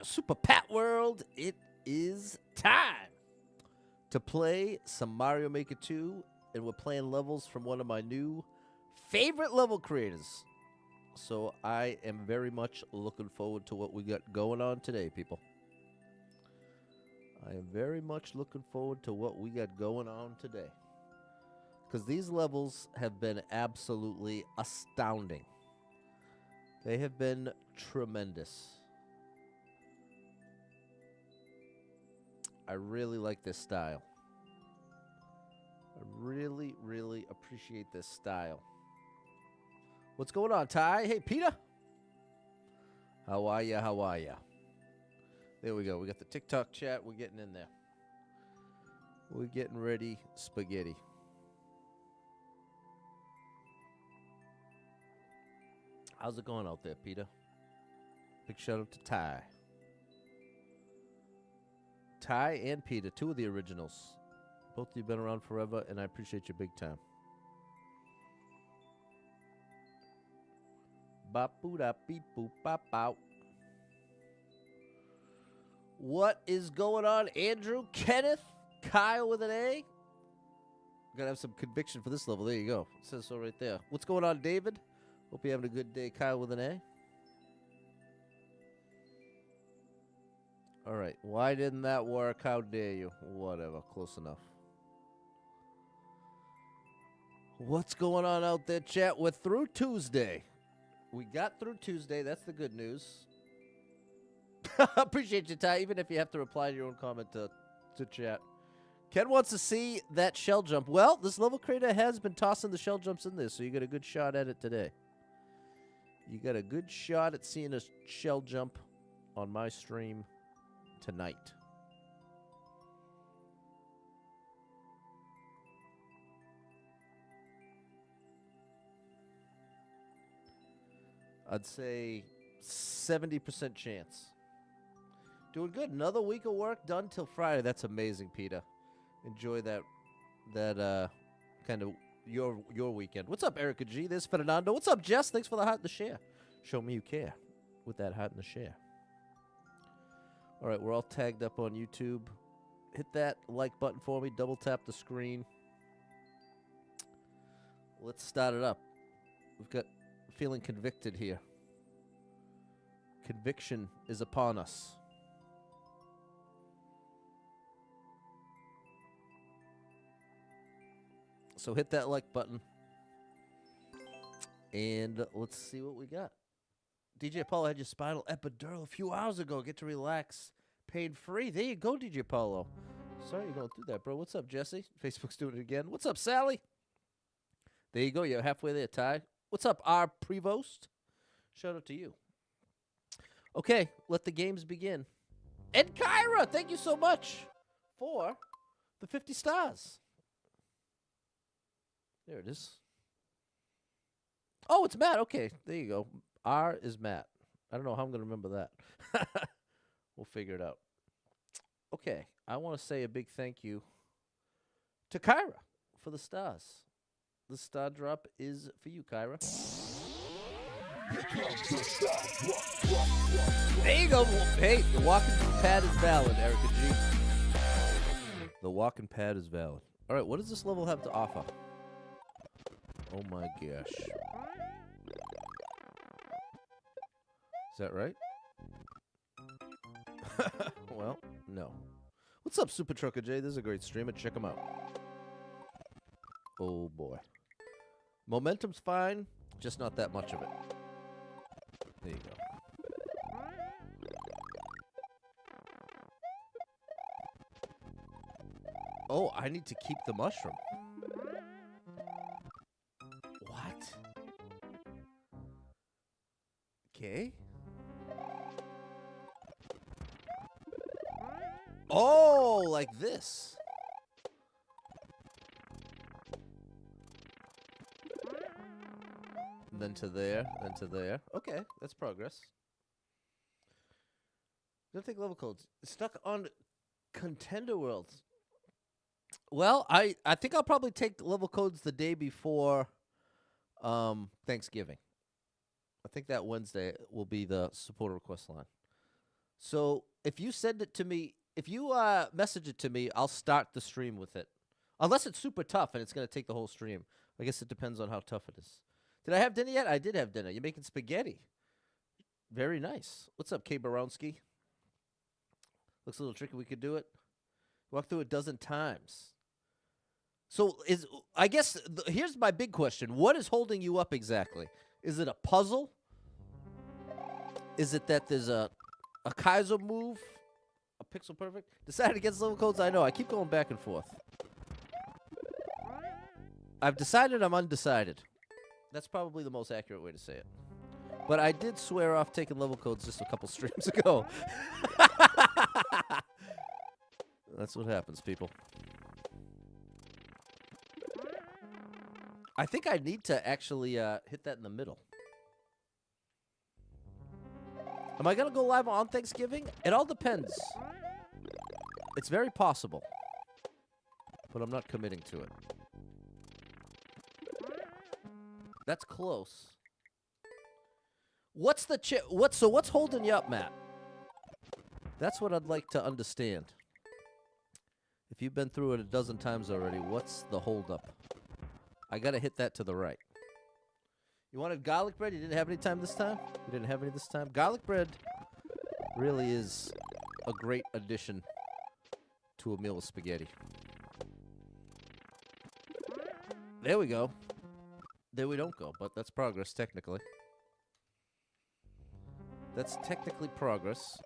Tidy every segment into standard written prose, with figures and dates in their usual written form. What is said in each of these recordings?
Super Pat World, it is time to play some Mario Maker 2, and we're playing levels from one of my new favorite level creators. So I am very much looking forward to what we got going on today, people. I am very much looking forward to what we got going on today. Because these levels have been absolutely astounding. They have been tremendous. I really like this style. I really, really appreciate this style. What's going on, Ty? Hey, Peter. How are ya? How are ya? There we go. We got the TikTok chat. We're getting in there. We're getting ready. Spaghetti. How's it going out there, Peter? Big shout out to Ty. Ty and Peter, two of the originals. Both of you been around forever, and I appreciate you big time. Bop boo da beep boop bop out. What is going on, Andrew, Kenneth, Kyle with an A? Gotta have some conviction for this level. There you go. It says so right there. What's going on, David? Hope you're having a good day, Kyle with an A. All right. Why didn't that work? How dare you? Whatever. Close enough. What's going on out there, chat? We're through Tuesday. We got through Tuesday. That's the good news. Appreciate you, Ty, even if you have to reply to your own comment to chat. Ken wants to see that shell jump. Well, this level creator has been tossing the shell jumps in there, so you got a good shot at it today. You got a good shot at seeing a shell jump on my stream tonight. I'd say 70% chance. Doing good. Another week of work done till Friday. That's amazing, Peter. Enjoy that kind of your weekend. What's up, Erica G? There's Fernando. What's up, Jess? Thanks for the heart and the share. Show me you care with that heart and the share. All right, we're all tagged up on YouTube. Hit that like button for me. Double tap the screen. Let's start it up. We've got feeling convicted here. Conviction is upon us. So hit that like button. And let's see what we got. DJ Paulo had your spinal epidural a few hours ago. Get to relax. Paid free. There you go, DJ Paulo. Sorry you're going through that, bro. What's up, Jesse? Facebook's doing it again. What's up, Sally? There you go. You're halfway there, Ty. What's up, R. Prevost? Shout out to you. Okay, let the games begin. Ed Kyra, thank you so much for the 50 stars. There it is. Oh, it's Matt. Okay, there you go. R is Matt. I don't know how I'm going to remember that. We'll figure it out. Okay, I want to say a big thank you to Kyra for the stars. The star drop is for you, Kyra. There you go. Hey, the walking pad is valid, Erica G. The walking pad is valid. All right, what does this level have to offer? Oh my gosh. Is that right? Well, no. What's up, Super Trucker J? This is a great streamer. Check him out. Oh boy. Momentum's fine, just not that much of it. There you go. Oh, I need to keep the mushroom. What? Okay. Oh, like this. Then to there, then to there. Okay, that's progress. Don't take level codes. Stuck on Contender Worlds. Well, I think I'll probably take level codes the day before Thanksgiving. I think that Wednesday will be the supporter request line. So if you send it to me, if you message it to me, I'll start the stream with it. Unless it's super tough and it's going to take the whole stream. I guess it depends on how tough it is. Did I have dinner yet? I did have dinner. You're making spaghetti. Very nice. What's up, K. Baronsky? Looks a little tricky. We could do it. Walk through a dozen times. So I guess here's my big question. What is holding you up exactly? Is it a puzzle? Is it that there's a Kaiser move? A pixel perfect? Decided against level codes? I know. I keep going back and forth. I've decided I'm undecided. That's probably the most accurate way to say it. But I did swear off taking level codes just a couple streams ago. That's what happens, people. I think I need to actually hit that in the middle. Am I going to go live on Thanksgiving? It all depends. It's very possible. But I'm not committing to it. That's close. What's the what's holding you up, Matt? That's what I'd like to understand. If you've been through it a dozen times already, what's the holdup? I gotta hit that to the right. You wanted garlic bread? You didn't have any time this time? You didn't have any this time? Garlic bread really is a great addition to a meal of spaghetti. There we go. There we don't go, but that's progress, technically. That's technically progress.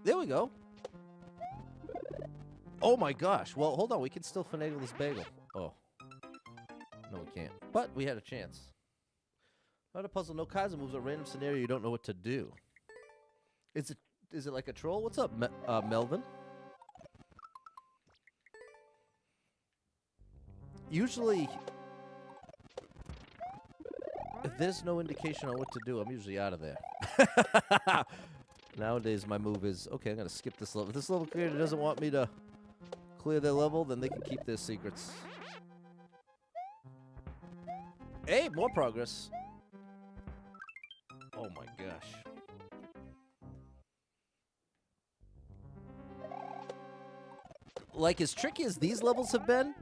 There we go. Oh my gosh. Well, hold on. We can still finagle this bagel. Oh. No, we can't. But we had a chance. Not a puzzle. No Kaiser moves. A random scenario you don't know what to do. Is it like a troll? What's up, Melvin? Usually, if there's no indication on what to do, I'm usually out of there. Nowadays, my move is, okay, I'm going to skip this level. If this level creator doesn't want me to clear their level, then they can keep their secrets. Hey, more progress. Oh my gosh. Like, as tricky as these levels have been,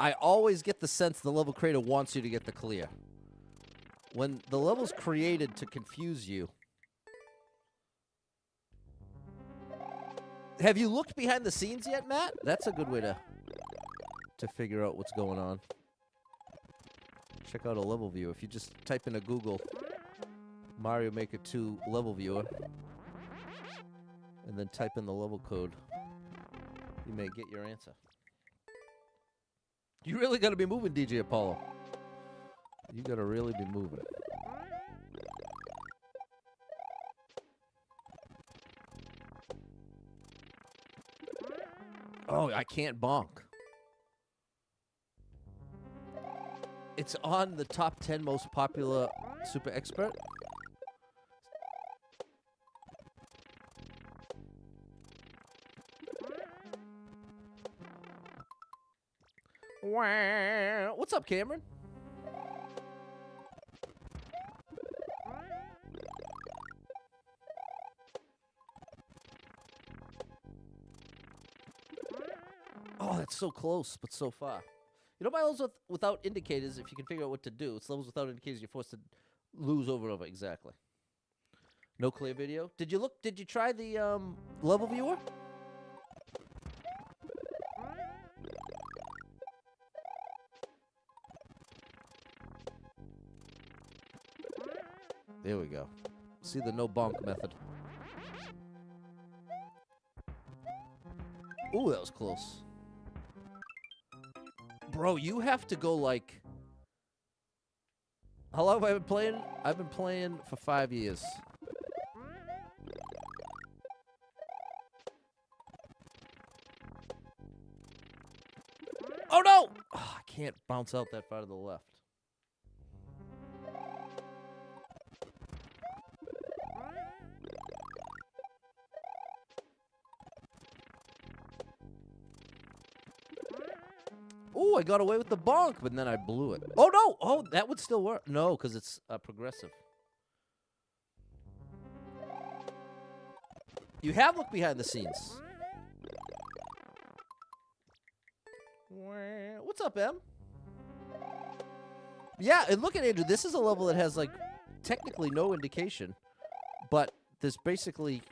I always get the sense the level creator wants you to get the clear. When the level's created to confuse you. Have you looked behind the scenes yet, Matt? That's a good way to figure out what's going on. Check out a level view. If you just type in a Google Mario Maker 2 level viewer and then type in the level code, you may get your answer. You really got to be moving, DJ Apollo. You got to really be moving. Oh, I can't bonk. It's on the top 10 most popular super expert. Wow. What's up, Cameron? Oh, that's so close, but so far. You know, by levels without indicators, if you can figure out what to do, it's levels without indicators you're forced to lose over and over. Exactly. No clear video. Did you look? Did you try the level viewer? There we go. See the no bonk method. Ooh, that was close. Bro, you have to go like... How long have I been playing? I've been playing for 5 years. Oh no! Oh, I can't bounce out that far to the left. I got away with the bonk, but then I blew it. Oh, no. Oh, that would still work. No, because it's progressive. You have looked behind the scenes. What's up, Em? Yeah, and look at Andrew. This is a level that has, like, technically no indication, but there's basically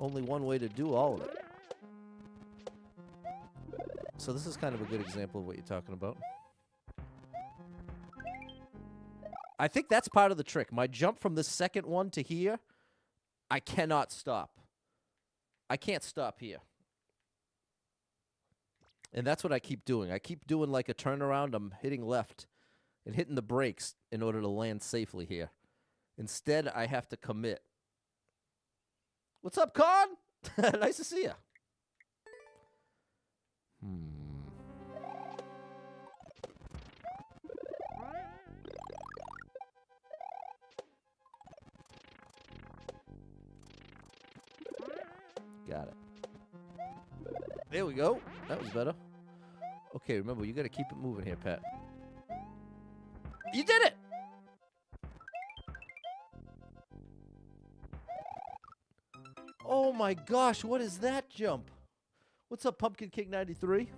only one way to do all of it. So this is kind of a good example of what you're talking about. I think that's part of the trick. My jump from the second one to here, I cannot stop. I can't stop here. And that's what I keep doing. I keep doing like a turnaround. I'm hitting left and hitting the brakes in order to land safely here. Instead, I have to commit. What's up, Con? Nice to see you. Got it. There we go. That was better. Okay, remember, you got to keep it moving here, Pat. You did it! Oh my gosh, what is that jump? What's up, Pumpkin King 93?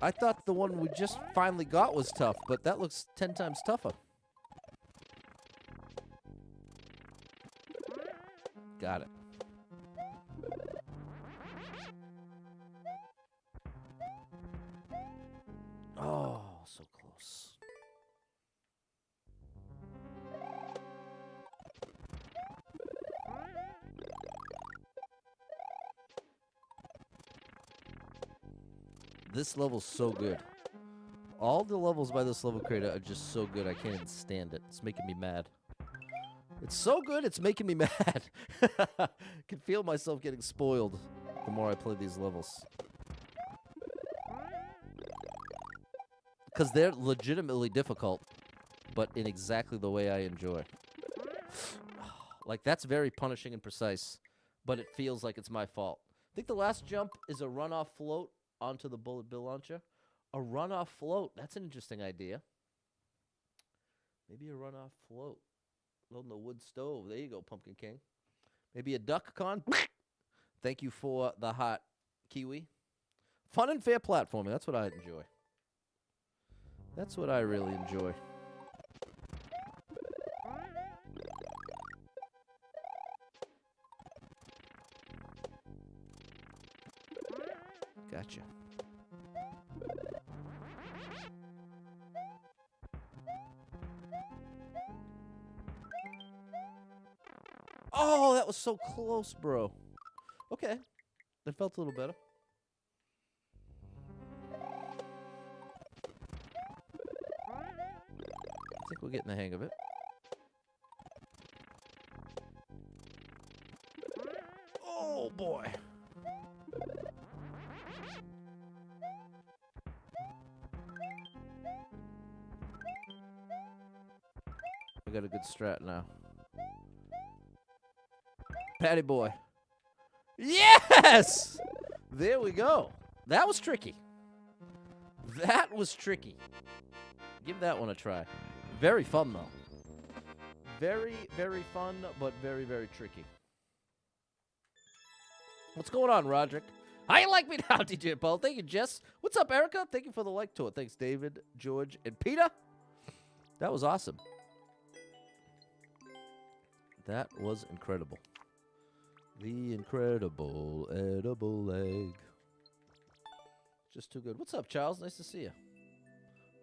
I thought the one we just finally got was tough, but that looks 10 times tougher. Got it. Oh, so close. This level's so good. All the levels by this level creator are just so good, I can't even stand it. It's making me mad. It's so good, it's making me mad. I can feel myself getting spoiled the more I play these levels. Because they're legitimately difficult, but in exactly the way I enjoy. Like, that's very punishing and precise, but it feels like it's my fault. I think the last jump is a run-off float onto the bullet bill launcher. A run-off float. That's an interesting idea. Maybe a run-off float. Loading the wood stove. There you go, Pumpkin King. Maybe a duck con. Thank you for the hot kiwi. Fun and fair platforming. That's what I enjoy. That's what I really enjoy. Gotcha. Oh, that was so close, bro. Okay. That felt a little better. I think we're getting the hang of it. Oh, boy. I got a good strat now. Patty boy. Yes! There we go. That was tricky. That was tricky. Give that one a try. Very fun, though. Very, very fun, but very, very tricky. What's going on, Roderick? How you like me now, DJ Paul? Thank you, Jess. What's up, Erica? Thank you for the like to it. Thanks, David, George, and Peter. That was awesome. That was incredible. The incredible edible egg. Just too good. What's up, Charles? Nice to see you.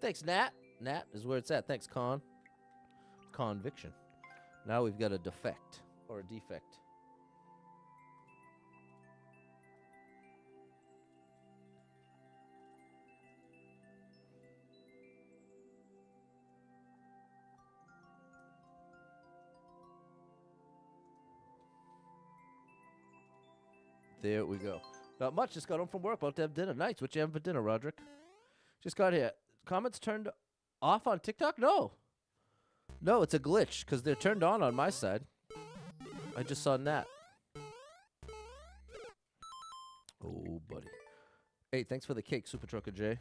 Thanks, Nat. Nat is where it's at. Thanks, Con. Conviction. Now we've got a defect. Or a defect. There we go. Not much. Just got home from work. About to have dinner. Nice. What you having for dinner, Roderick? Just got here. Comments turned off on TikTok? No. No, it's a glitch because they're turned on my side. I just saw Nat. Oh, buddy. Hey, thanks for the cake, Super Trucker J.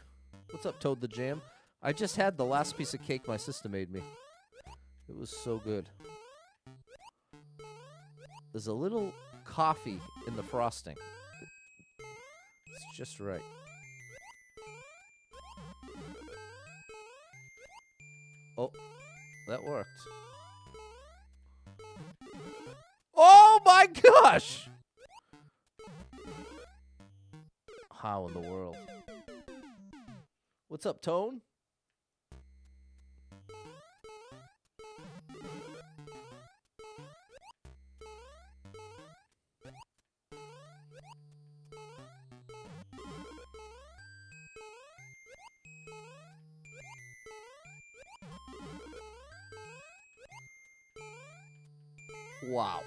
What's up, Toad the Jam? I just had the last piece of cake my sister made me. It was so good. There's a little coffee in the frosting. It's just right. Oh, that worked. Oh my gosh! How in the world? What's up, Tone? Wow.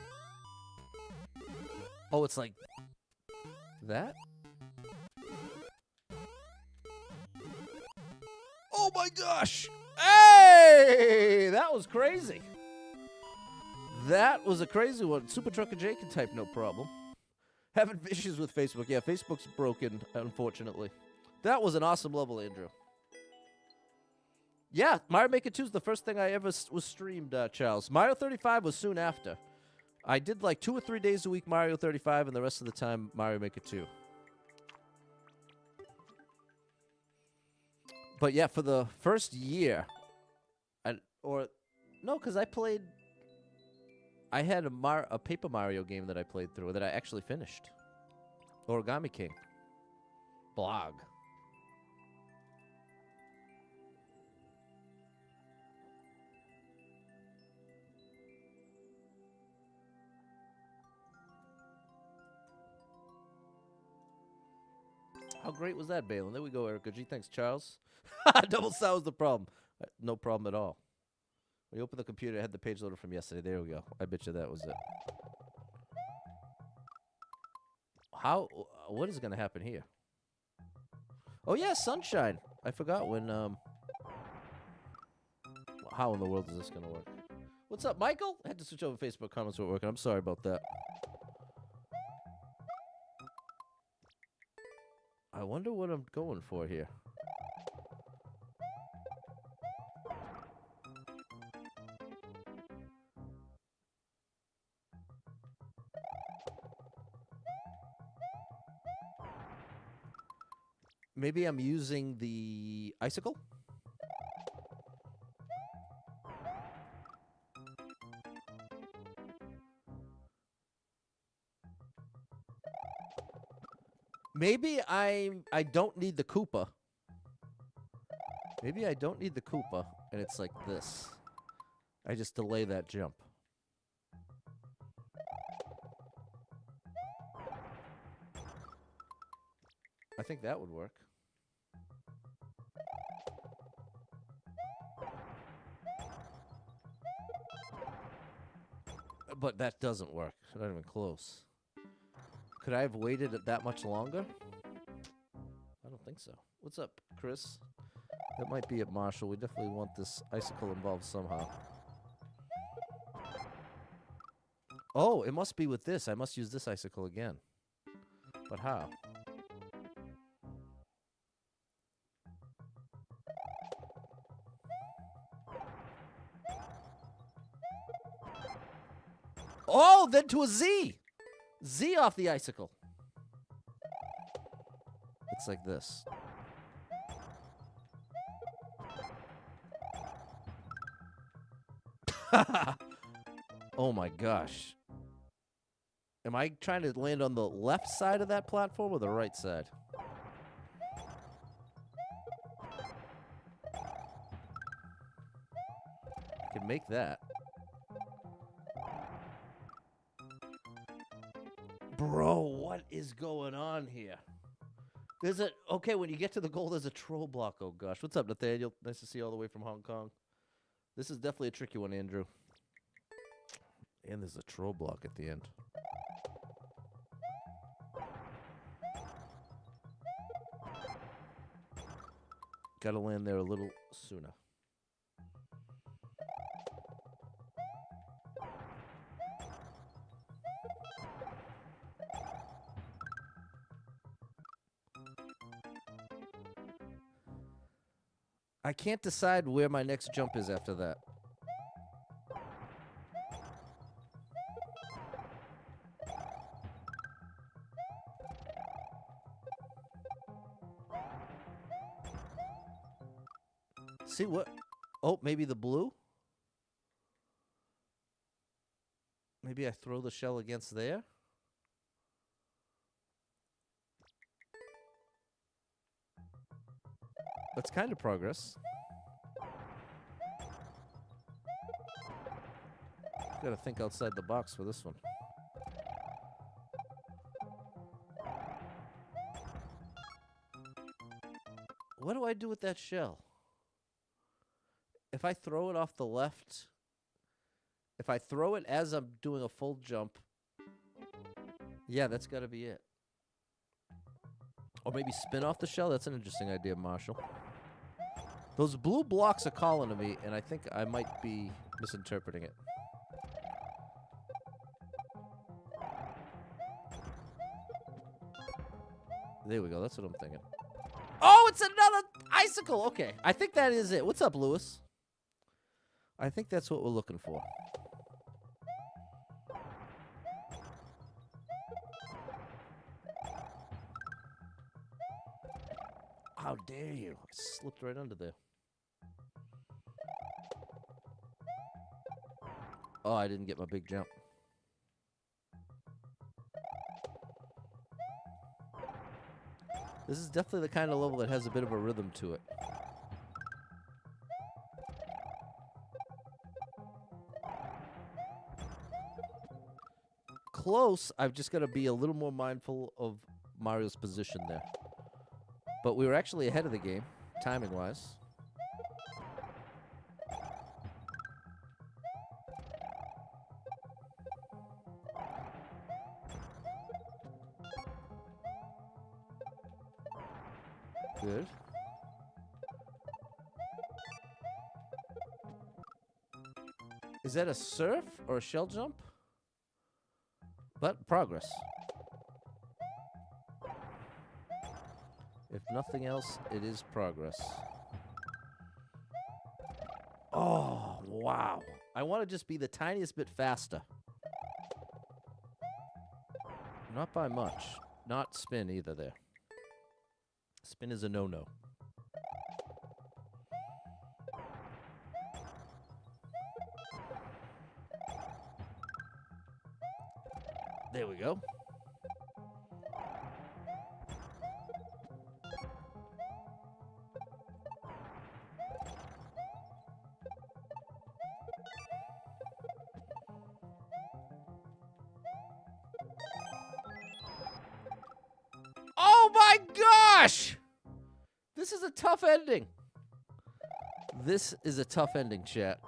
Oh, it's like that? Oh my gosh! Hey! That was crazy. That was a crazy one. Super Trucker J can type no problem. Having issues with Facebook. Yeah, Facebook's broken, unfortunately. That was an awesome level, Andrew. Yeah, Mario Maker 2 is the first thing I ever was streamed, Charles. Mario 35 was soon after. I did like 2 or 3 days a week Mario 35, and the rest of the time Mario Maker 2. But yeah, for the first year, because I had a Paper Mario game that I played through that I actually finished. Origami King. Blog. How great was that, Balin? There we go, Erica G. Thanks, Charles. Double sound was the problem. No problem at all. When you open the computer, I had the page loader from yesterday. There we go. I bet you that was it. What is going to happen here? Oh, yeah, sunshine. I forgot when, how in the world is this going to work? What's up, Michael? I had to switch over Facebook comments weren't working. I'm sorry about that. I wonder what I'm going for here. Maybe I'm using the icicle? Maybe I don't need the Koopa. Maybe I don't need the Koopa, and it's like this. I just delay that jump. I think that would work. But that doesn't work. Not even close. Could I have waited that much longer? I don't think so. What's up, Chris? That might be at Marshall. We definitely want this icicle involved somehow. Oh, it must be with this. I must use this icicle again. But how? Oh, then to a Z. Z off the icicle. It's like this. Oh my gosh. Am I trying to land on the left side of that platform or the right side? I can make that. Bro, what is going on here? There's a... Okay, when you get to the goal, there's a troll block. Oh, gosh. What's up, Nathaniel? Nice to see you all the way from Hong Kong. This is definitely a tricky one, Andrew. And there's a troll block at the end. Gotta land there a little sooner. I can't decide where my next jump is after that. See what? Oh, maybe the blue? Maybe I throw the shell against there? That's kind of progress. Gotta think outside the box for this one. What do I do with that shell? If I throw it off the left, if I throw it as I'm doing a full jump, yeah, that's gotta be it. Or maybe spin off the shell? That's an interesting idea, Marshall. Those blue blocks are calling to me, and I think I might be misinterpreting it. There we go. That's what I'm thinking. Oh, it's another icicle. Okay. I think that is it. What's up, Lewis? I think that's what we're looking for. How dare you? I slipped right under there. Oh, I didn't get my big jump. This is definitely the kind of level that has a bit of a rhythm to it. Close, I've just got to be a little more mindful of Mario's position there. But we were actually ahead of the game, timing-wise. Good. Is that a surf or a shell jump? But progress. If nothing else, it is progress. Oh, wow. I want to just be the tiniest bit faster. Not by much. Not spin either there. Spin is a no-no. There we go. Oh my gosh! This is a tough ending. This is a tough ending, chat.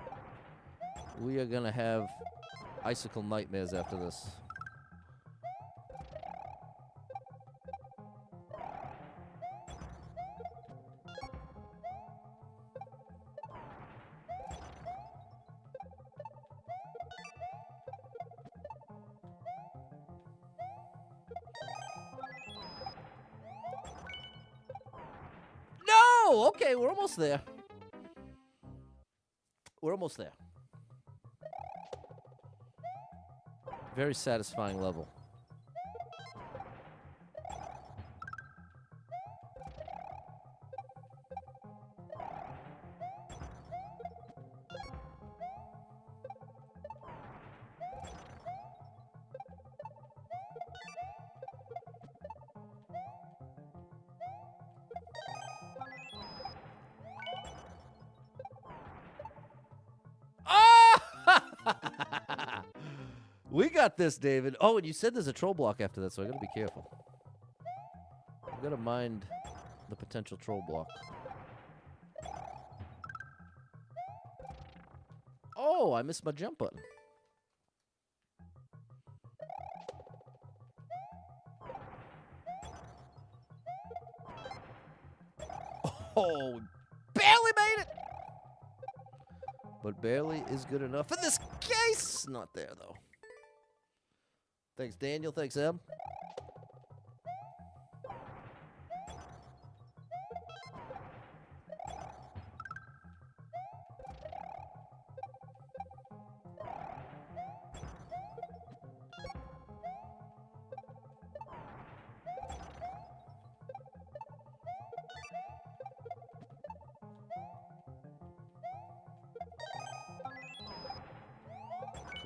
We are gonna have icicle nightmares after this. No! Okay, we're almost there. We're almost there. Very satisfying level. We got this, David. Oh, and you said there's a troll block after that, so I gotta be careful. I gotta mind the potential troll block. Oh, I missed my jump button. Oh, barely made it! But barely is good enough in this case. Not there, though. Thanks, Daniel. Thanks, Em.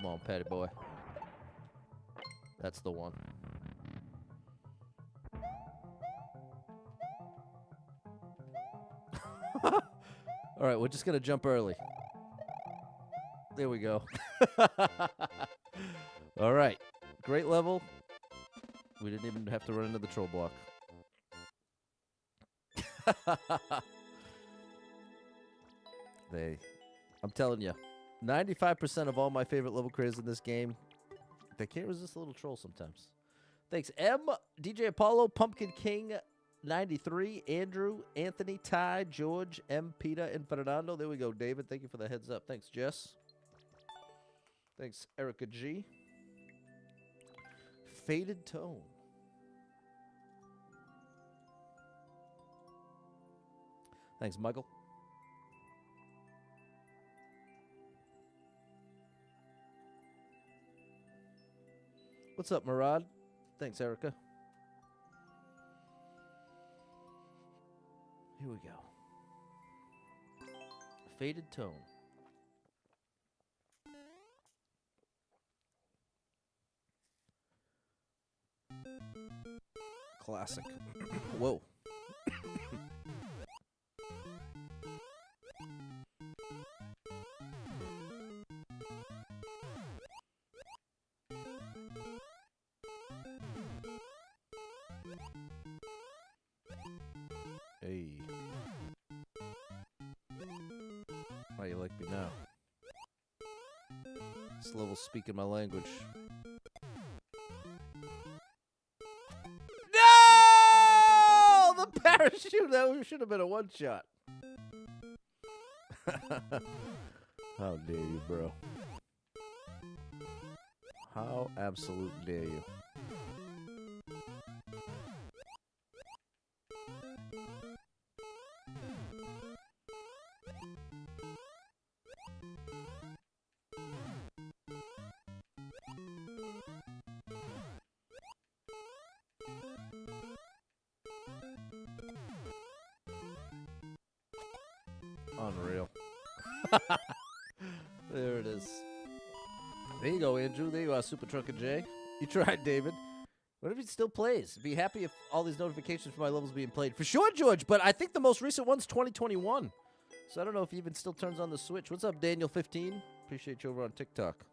Come on, Patty boy. That's the one. All right, we're just going to jump early. There we go. All right. Great level. We didn't even have to run into the troll block. I'm telling you, 95% of all my favorite level creators in this game, they can't resist a little troll sometimes. Thanks, M, DJ Apollo, Pumpkin King 93, Andrew, Anthony, Ty, George, M, Peter, and Fernando. There we go, David. Thank you for the heads up. Thanks, Jess. Thanks, Erica G. Faded Tone. Thanks, Michael. What's up, Murad? Thanks, Erica. Here we go. Faded Tone. Classic. Whoa. Hey. How you like me now? This level's speaking my language. No! The parachute! That should have been a one-shot. How dare you, bro? How absolute dare you? Unreal. There it is. There you go, Andrew. There you are, Super Trucker J. You tried, David. What if he still plays? Be happy if all these notifications for my levels being played. For sure, George, but I think the most recent one's 2021. So I don't know if he even still turns on the Switch. What's up, Daniel15? Appreciate you over on TikTok.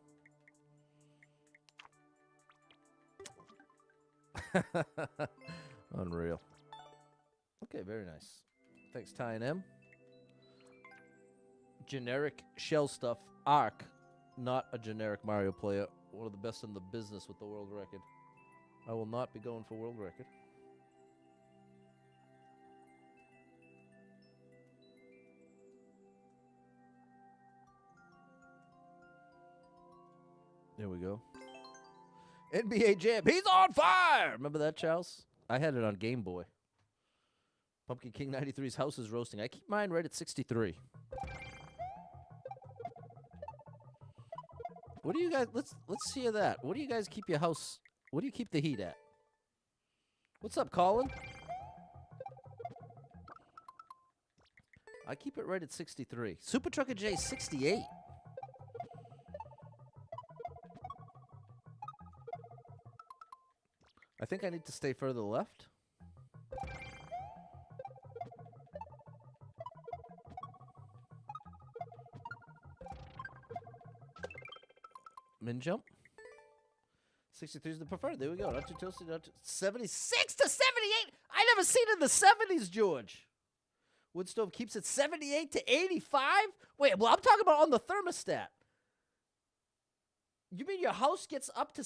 Unreal. Okay, very nice. Thanks, Ty and M. Generic shell stuff. Ark, not a generic Mario player. One of the best in the business with the world record. I will not be going for world record. There we go. NBA Jam. He's on fire! Remember that, Charles? I had it on Game Boy. Pumpkin King 93's house is roasting. I keep mine right at 63. What do you guys, let's hear that. What do you guys keep your house, what do you keep the heat at? What's up, Colin? I keep it right at 63. Super Trucker J 68. I think I need to stay further left. Min jump. 63 is the preferred. There we go. Not too toasty. Not too 76 to 78. I never seen it in the 70s, George. Wood stove keeps it 78 to 85. Wait, well, I'm talking about on the thermostat. You mean your house gets up to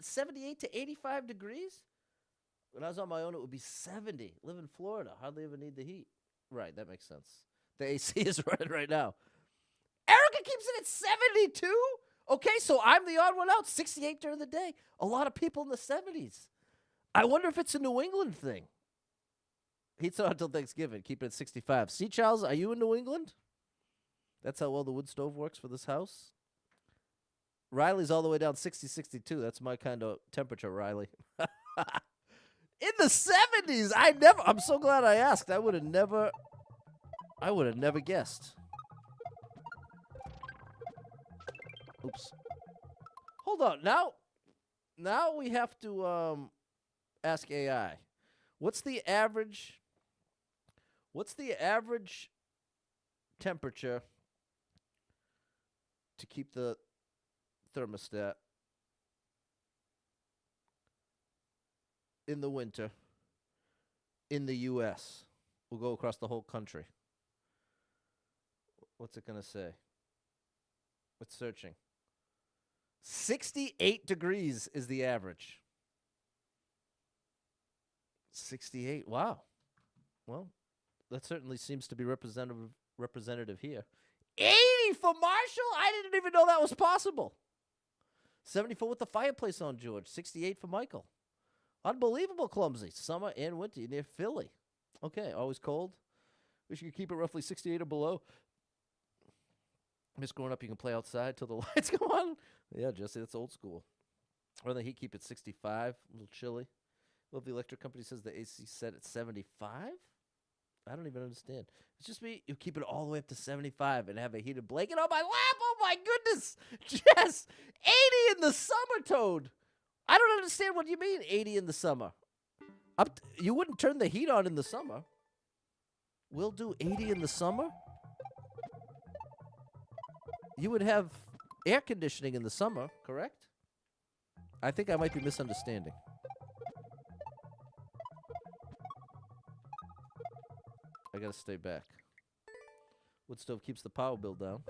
78 to 85 degrees? When I was on my own, it would be 70. Live in Florida. Hardly ever need the heat. Right, that makes sense. The AC is running right now. Erica keeps it at 72? Okay, so I'm the odd one out. 68 during the day. A lot of people in the 70s. I wonder if it's a New England thing. Heat's on until Thanksgiving. Keep it at 65. See, Charles, are you in New England? That's how well the wood stove works for this house. Riley's all the way down 60, 62. That's my kind of temperature, Riley. In the 70s, I'm so glad I asked. I would have never guessed. Oops. Hold on. Now we have to ask AI. What's the average temperature to keep the thermostat in the winter in the US? We'll go across the whole country. What's it going to say? It's searching. 68 degrees is the average. 68. Wow. Well, that certainly seems to be representative here. 80 for Marshall? I didn't even know that was possible. 74 with the fireplace on, George. 68 for Michael. Unbelievable, Clumsy. Summer and winter near Philly. Okay, always cold. Wish you could keep it roughly 68 or below. Miss growing up, you can play outside till the lights go on. Yeah, Jesse, that's old school. Or the heat keep it 65, a little chilly. Well, the electric company says the AC set at 75? I don't even understand. It's just me. You keep it all the way up to 75 and have a heated blanket on my lap. Oh, my goodness. Jess, 80 in the summer, Toad. I don't understand what you mean, 80 in the summer. You wouldn't turn the heat on in the summer. We'll do 80 in the summer? You would have air conditioning in the summer, correct? I think I might be misunderstanding. I gotta stay back. Wood stove keeps the power bill down.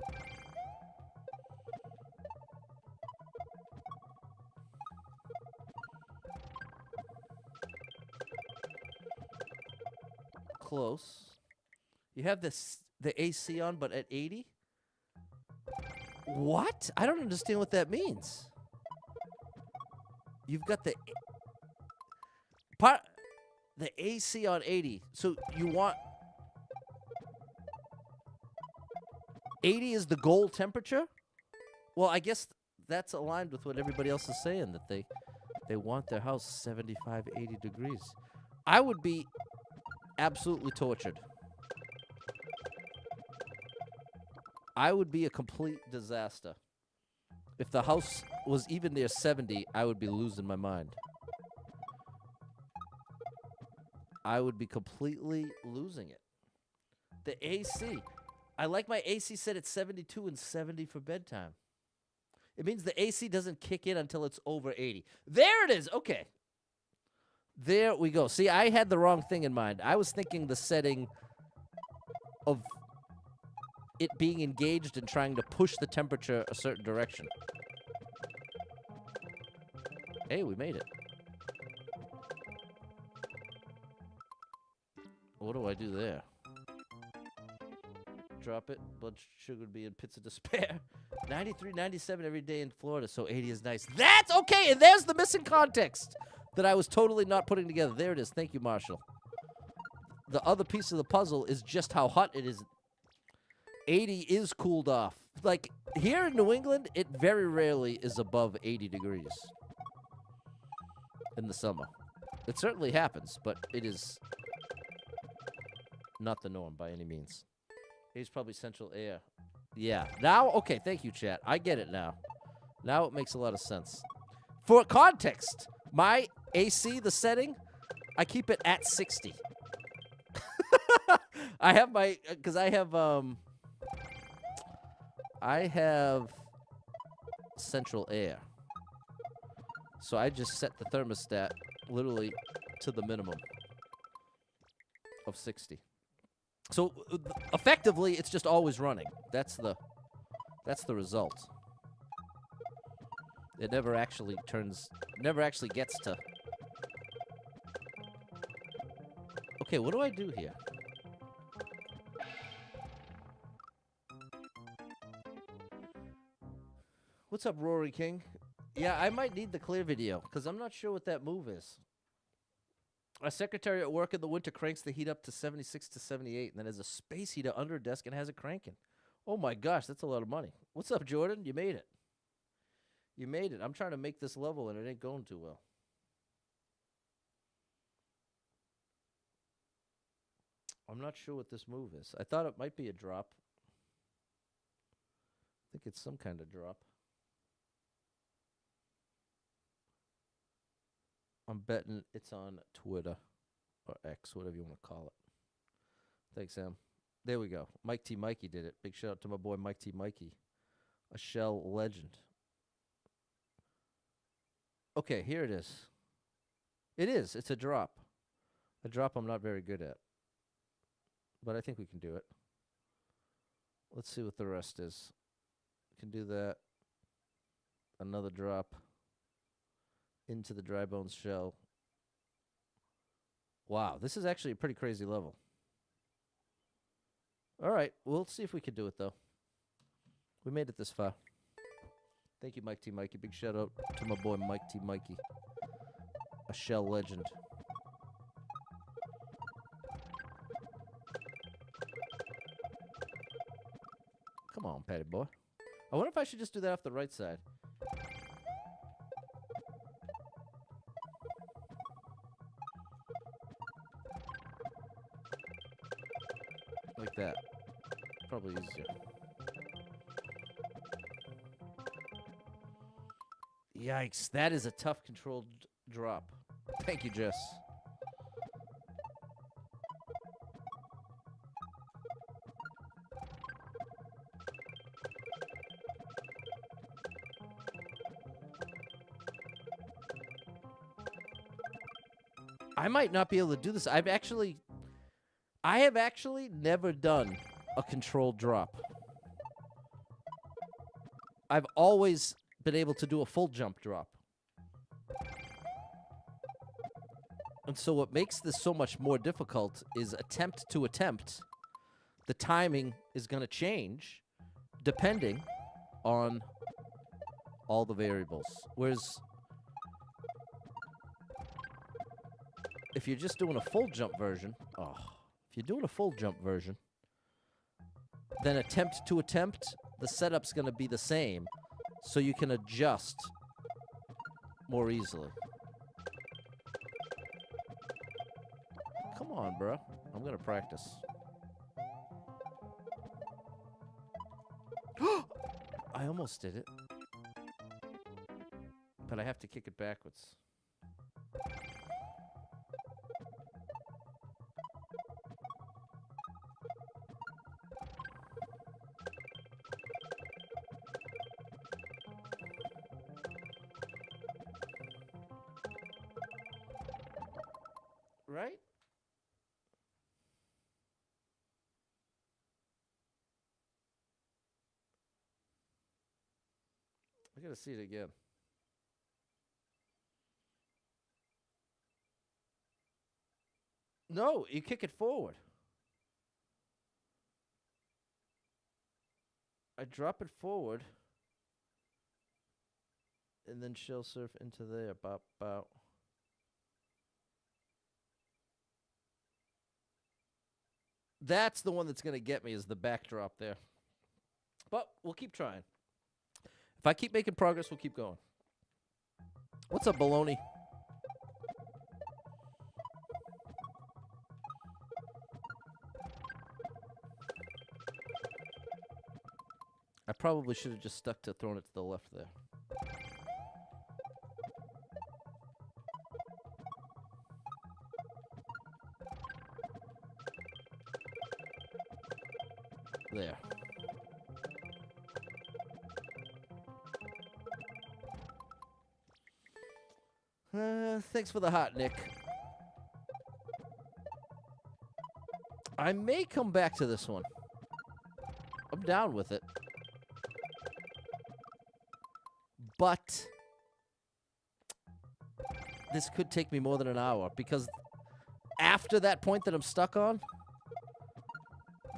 Close. You have the AC on, but at 80? What? I don't understand what that means. You've got the AC on 80. So you want 80 is the goal temperature? Well, I guess that's aligned with what everybody else is saying, that they want their house 75, 80 degrees. I would be absolutely tortured. I would be a complete disaster. If the house was even near 70, I would be losing my mind. I would be completely losing it. The AC. I like my AC set at 72 and 70 for bedtime. It means the AC doesn't kick in until it's over 80. There it is. Okay. There we go. See, I had the wrong thing in mind. I was thinking the setting of it being engaged and trying to push the temperature a certain direction. Hey, we made it. What do I do there? Drop it. Blood sugar would be in pits of despair. 93, 97 every day in Florida, so 80 is nice. That's okay, and there's the missing context that I was totally not putting together. There it is. Thank you, Marshall. The other piece of the puzzle is just how hot it is. 80 is cooled off. Like, here in New England, it very rarely is above 80 degrees in the summer. It certainly happens, but it is not the norm by any means. He's probably central air. Yeah. Now, okay, thank you, chat. I get it now. Now it makes a lot of sense. For context, my AC, the setting, I keep it at 60. I have my, because I have central air. So I just set the thermostat literally to the minimum of 60. So effectively, it's just always running. That's the result. It never actually gets to. Okay, what do I do here? What's up, Rory King? Yeah, I might need the clear video, because I'm not sure what that move is. Our secretary at work in the winter cranks the heat up to 76 to 78, and then has a space heater under her desk and has it cranking. Oh my gosh, that's a lot of money. What's up, Jordan? You made it. You made it. I'm trying to make this level, and it ain't going too well. I'm not sure what this move is. I thought it might be a drop. I think it's some kind of drop. I'm betting it's on Twitter or X, whatever you want to call it. Thanks, Sam. There we go. Mike T. Mikey did it. Big shout out to my boy Mike T. Mikey, a shell legend. Okay, here it is. It is. It's a drop. A drop I'm not very good at. But I think we can do it. Let's see what the rest is. Can do that. Another drop into the dry bones shell. Wow, this is actually a pretty crazy level. All right, we'll see if we can do it, though. We made it this far. Thank you, Mike T. Mikey. Big shout out to my boy Mike T. Mikey, a shell legend. Come on, Patty boy. I wonder if I should just do that off the right side. Like that. Probably easier. Yikes, that is a tough controlled drop. Thank you, Jess. I might not be able to do this. I have actually never done a controlled drop. I've always been able to do a full jump drop. And so what makes this so much more difficult is attempt to attempt. The timing is going to change depending on all the variables. Whereas if you're just doing a full jump version, if you're doing a full jump version, then attempt to attempt, the setup's going to be the same, so you can adjust more easily. Come on, bro. I'm going to practice. I almost did it. But I have to kick it backwards. Right? I gotta see it again. No, you kick it forward. I drop it forward. And then shell surf into there. Bop, bop. That's the one that's going to get me, is the backdrop there. But we'll keep trying. If I keep making progress, we'll keep going. What's up, baloney? I probably should have just stuck to throwing it to the left there. There. Thanks for the hot, Nick. I may come back to this one. I'm down with it. But this could take me more than an hour, because after that point that I'm stuck on,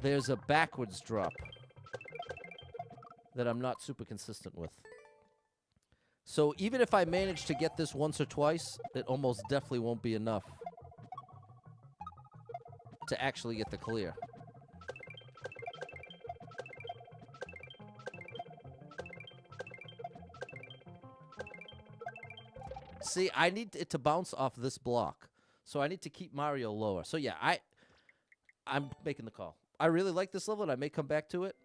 there's a backwards drop that I'm not super consistent with. So even if I manage to get this once or twice, it almost definitely won't be enough to actually get the clear. See, I need it to bounce off this block. So I need to keep Mario lower. So yeah, I'm making the call. I really like this level, and I may come back to it,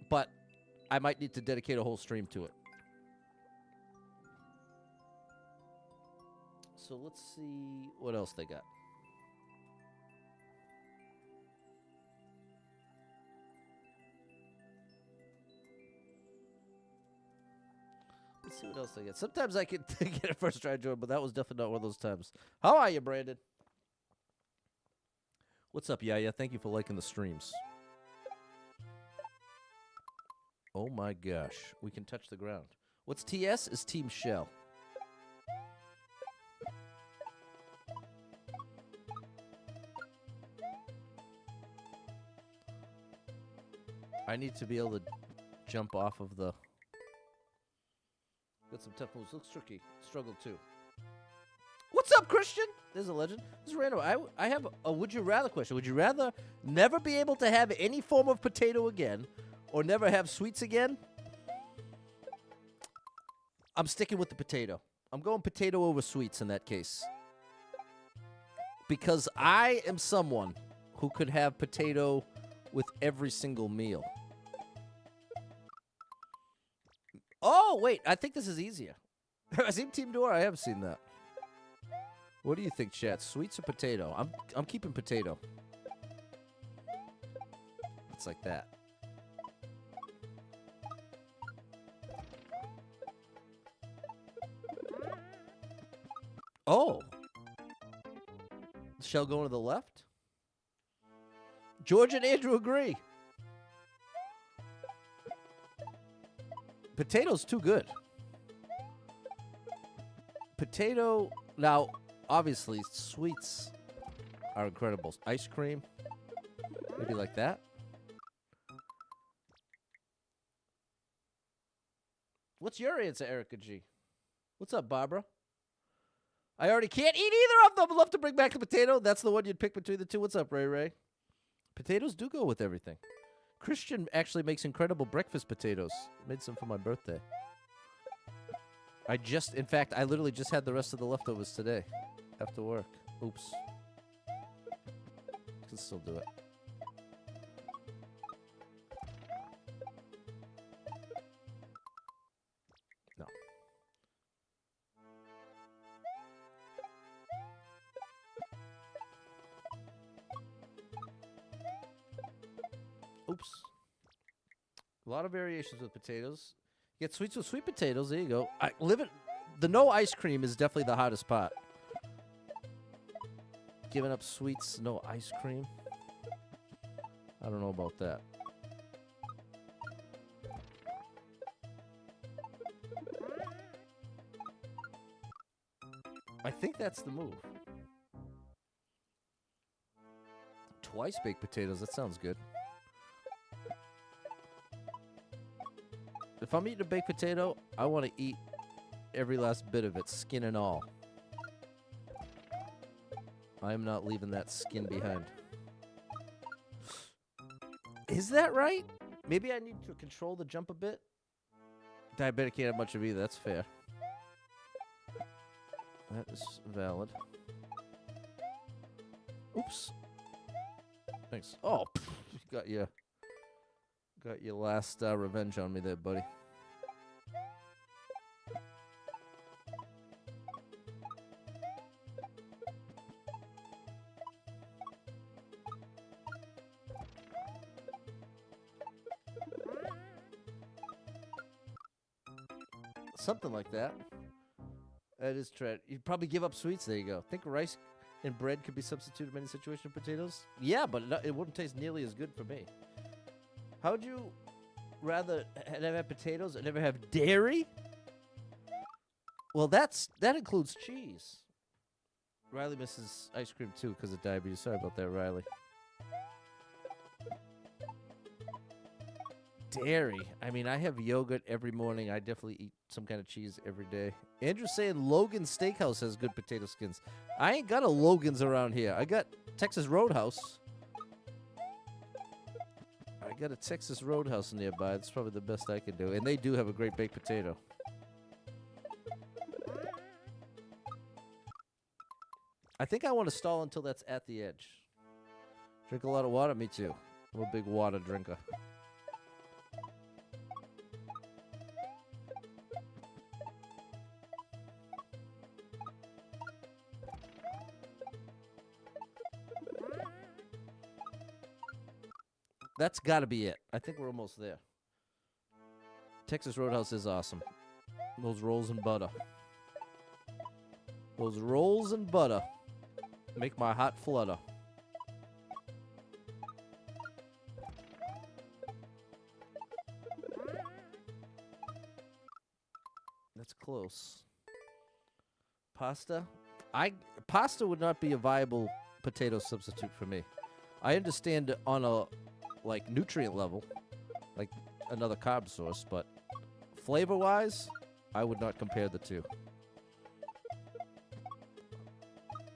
but I might need to dedicate a whole stream to it. So let's see what else they got. Let's see what else they got. Sometimes I can get a first try join, but that was definitely not one of those times. How are you, Brandon? What's up, Yaya? Thank you for liking the streams. Oh my gosh. We can touch the ground. What's TS? Is Team Shell. I need to be able to jump off of the... Got some tough moves. Looks tricky. Struggle too. What's up, Christian? There's a legend. This is random. I have a would you rather question. Would you rather never be able to have any form of potato again or never have sweets again? I'm sticking with the potato. I'm going potato over sweets in that case. Because I am someone who could have potato with every single meal. Oh, wait. I think this is easier. Have I seen Team Door? I have seen that. What do you think, chat? Sweets or potato? I'm keeping potato. It's like that. Oh. Shell going to the left? George and Andrew agree. Potato's too good. Potato, now, obviously, sweets are incredible. Ice cream, maybe like that. What's your answer, Erica G? What's up, Barbara? I already can't eat either of them. I'd love to bring back the potato. That's the one you'd pick between the two. What's up, Ray Ray? Potatoes do go with everything. Christian actually makes incredible breakfast potatoes. Made some for my birthday. In fact, I literally just had the rest of the leftovers today after work. Oops. Can still do it. No. Oops. A lot of variations with potatoes. Get sweets with sweet potatoes. There you go. The no ice cream is definitely the hardest part. Giving up sweets, no ice cream. I don't know about that. I think that's the move. Twice baked potatoes. That sounds good. If I'm eating a baked potato, I want to eat every last bit of it, skin and all. I am not leaving that skin behind. Is that right? Maybe I need to control the jump a bit. Diabetic can't have much of either. That's fair. That is valid. Oops. Thanks. Oh, you got your last revenge on me there, buddy. Something like that. That is true. You'd probably give up sweets. There you go. Think rice and bread could be substituted in many situations with potatoes? Yeah, but it wouldn't taste nearly as good for me. How would you rather never have potatoes and never have dairy? Well, that includes cheese. Riley misses ice cream too because of diabetes. Sorry about that, Riley. Dairy. I mean, I have yogurt every morning. I definitely eat some kind of cheese every day. Andrew's saying Logan's Steakhouse has good potato skins. I ain't got a Logan's around here. I got Texas Roadhouse. I got a Texas Roadhouse nearby. That's probably the best I can do. And they do have a great baked potato. I think I want to stall until that's at the edge. Drink a lot of water? Me too. I'm a big water drinker. That's got to be it. I think we're almost there. Texas Roadhouse is awesome. Those rolls and butter. Those rolls and butter make my heart flutter. That's close. Pasta? Pasta would not be a viable potato substitute for me. I understand on a like nutrient level, like another carb source, but flavor-wise, I would not compare the two.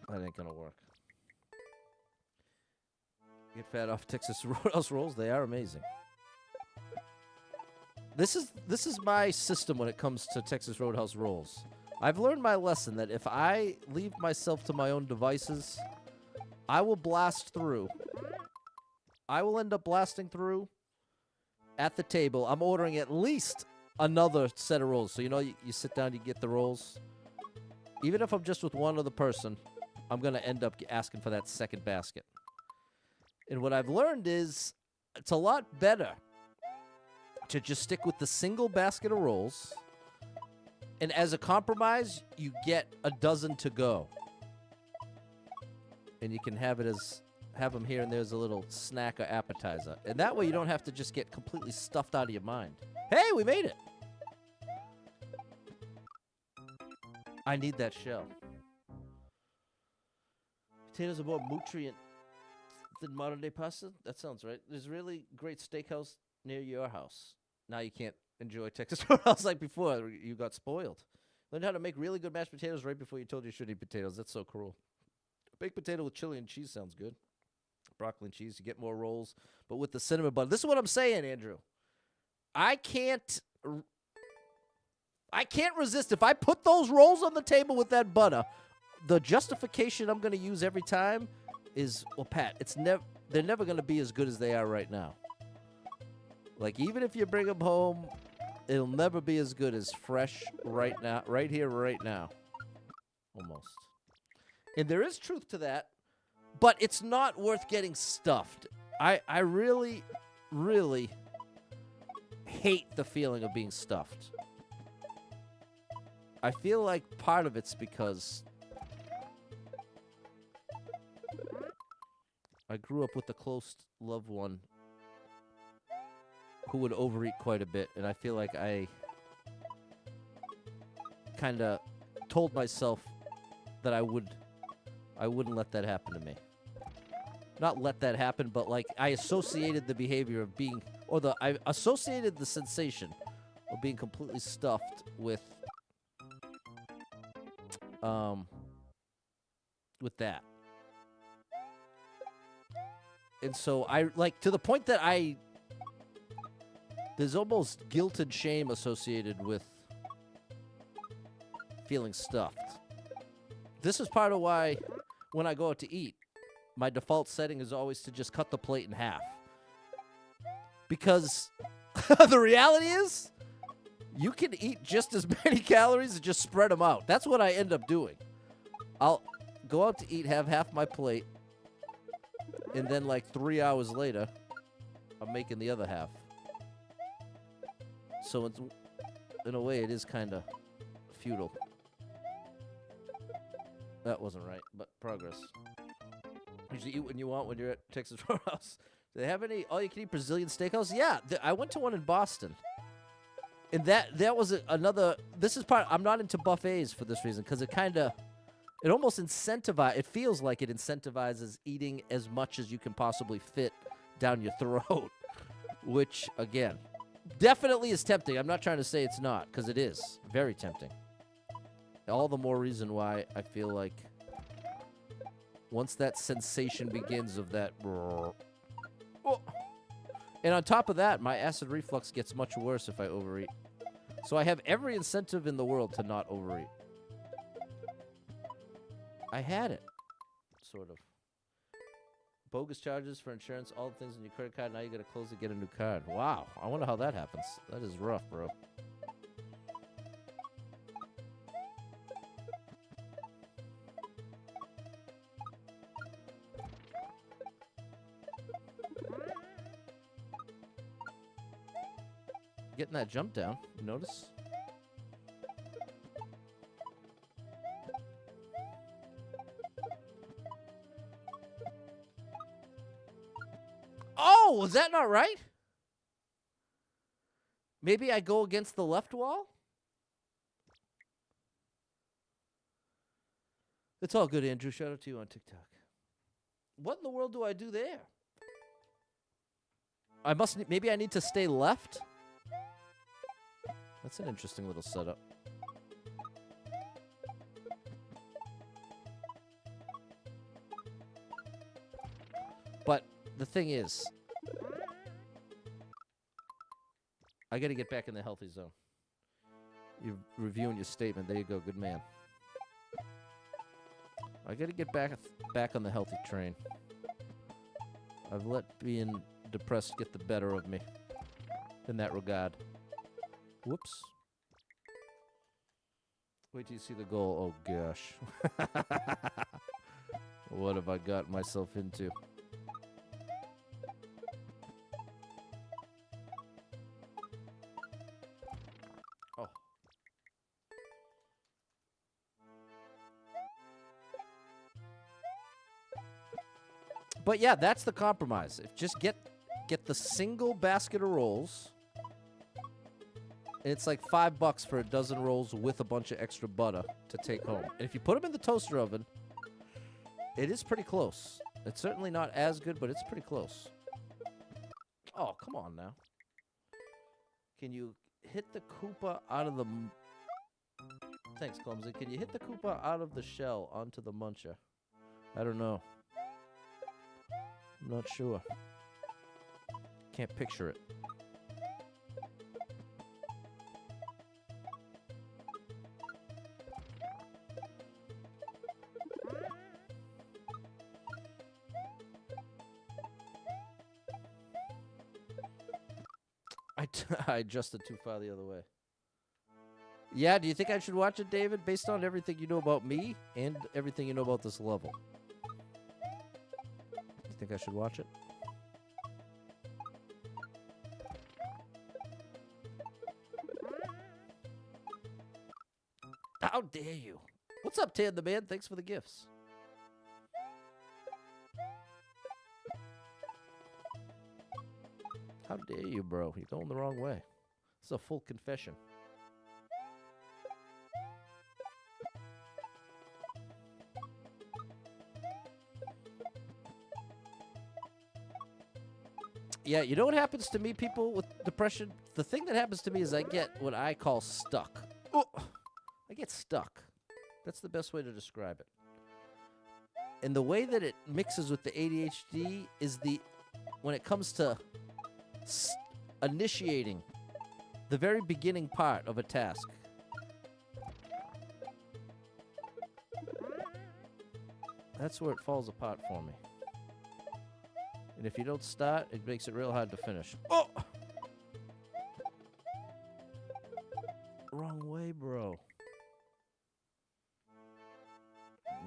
That ain't gonna work. Get fat off Texas Roadhouse rolls. They are amazing. This is my system when it comes to Texas Roadhouse rolls. I've learned my lesson that if I leave myself to my own devices, I will blast through. I will end up blasting through at the table. I'm ordering at least another set of rolls. So, you know, you sit down, you get the rolls. Even if I'm just with one other person, I'm going to end up asking for that second basket. And what I've learned is it's a lot better to just stick with the single basket of rolls. And as a compromise, you get a dozen to go. And you can have them here and there as a little snack or appetizer. And that way you don't have to just get completely stuffed out of your mind. Hey, we made it! I need that shell. Potatoes are more nutrient than modern day pasta? That sounds right. There's really great steakhouse near your house. Now you can't enjoy Texas Roadhouse like before. You got spoiled. Learned how to make really good mashed potatoes right before you told you should eat potatoes. That's so cruel. Baked potato with chili and cheese sounds good. Broccoli and cheese, you get more rolls. But with the cinnamon butter. This is what I'm saying, Andrew. I can't resist. If I put those rolls on the table with that butter, the justification I'm going to use every time is, well, Pat, they're never going to be as good as they are right now. Like, even if you bring them home, it'll never be as good as fresh right now, right here, right now. Almost. And there is truth to that, but it's not worth getting stuffed. I really, really hate the feeling of being stuffed. I feel like part of it's because I grew up with a close loved one who would overeat quite a bit, and I feel like I kind of told myself that I wouldn't let that happen to me. Not let that happen, but like I associated the behavior of being, I associated the sensation of being completely stuffed with that. And so I, like, to the point that there's almost guilt and shame associated with feeling stuffed. This is part of why when I go out to eat, my default setting is always to just cut the plate in half. Because the reality is, you can eat just as many calories and just spread them out. That's what I end up doing. I'll go out to eat, have half my plate, and then like 3 hours later, I'm making the other half. So it's, in a way, it is kind of futile. That wasn't right, but progress. Usually eat when you want when you're at Texas Roadhouse. Do they have any all-you-can-eat Brazilian steakhouse? Yeah, I went to one in Boston. And that was another... This is part... I'm not into buffets for this reason, because it almost incentivizes... It feels like it incentivizes eating as much as you can possibly fit down your throat. Which, again, definitely is tempting. I'm not trying to say it's not, because it is. Very tempting. All the more reason why I feel like once that sensation begins of that... And on top of that, my acid reflux gets much worse if I overeat. So I have every incentive in the world to not overeat. I had it. Sort of. Bogus charges for insurance, all the things in your credit card. Now you got to close it, get a new card. Wow. I wonder how that happens. That is rough, bro. getting that jump down. You notice? Oh, was that not right? Maybe I go against the left wall? It's all good, Andrew. Shout out to you on TikTok. What in the world do I do there? Maybe I need to stay left? That's an interesting little setup. But the thing is, I got to get back in the healthy zone. You're reviewing your statement. There you go. Good man. I got to get back on the healthy train. I've let being depressed get the better of me in that regard. Whoops. Wait till you see the goal. Oh, gosh. What have I got myself into? Oh. But yeah, that's the compromise. If just get the single basket of rolls. And it's like $5 for a dozen rolls with a bunch of extra butter to take home. And if you put them in the toaster oven, it is pretty close. It's certainly not as good, but it's pretty close. Oh, come on now. Can you hit the Koopa out of the... Thanks, Clumsy. Can you hit the Koopa out of the shell onto the muncher? I don't know. I'm not sure. Can't picture it. I adjusted too far the other way. Yeah, do you think I should watch it, David, based on everything you know about me and everything you know about this level? You think I should watch it? How dare you? What's up, Tan the Man? Thanks for the gifts. How dare you, bro? You're going the wrong way. This is a full confession. Yeah, you know what happens to me, people with depression? The thing that happens to me is I get what I call stuck. Oh, I get stuck. That's the best way to describe it. And the way that it mixes with the ADHD is when it comes to initiating the very beginning part of a task. That's where it falls apart for me. And if you don't start, it makes it real hard to finish. Oh! Wrong way, bro.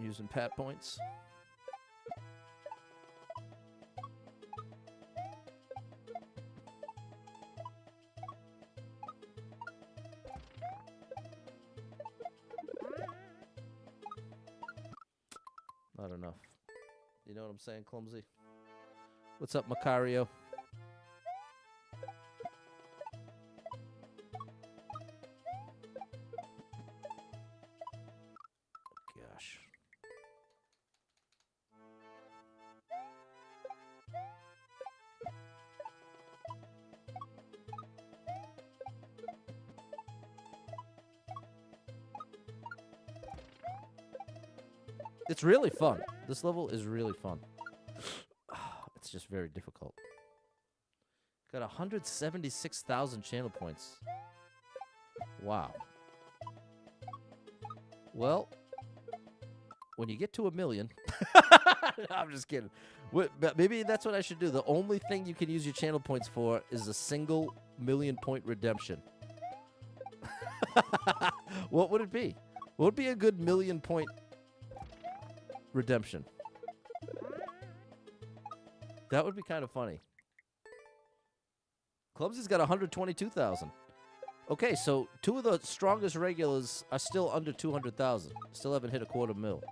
Using pat points. Not enough. You know what I'm saying, Clumsy? What's up, Macario? Gosh. It's really fun. This level is really fun. It's just very difficult. Got 176,000 channel points. Wow. Well, when you get to 1 million... No, I'm just kidding. Maybe that's what I should do. The only thing you can use your channel points for is a single 1,000,000-point redemption. What would it be? What would be a good 1,000,000-point redemption? That would be kind of funny. Clumsy's got 122,000. Okay, so 2 of the strongest regulars are still under 200,000. Still haven't hit a quarter mil.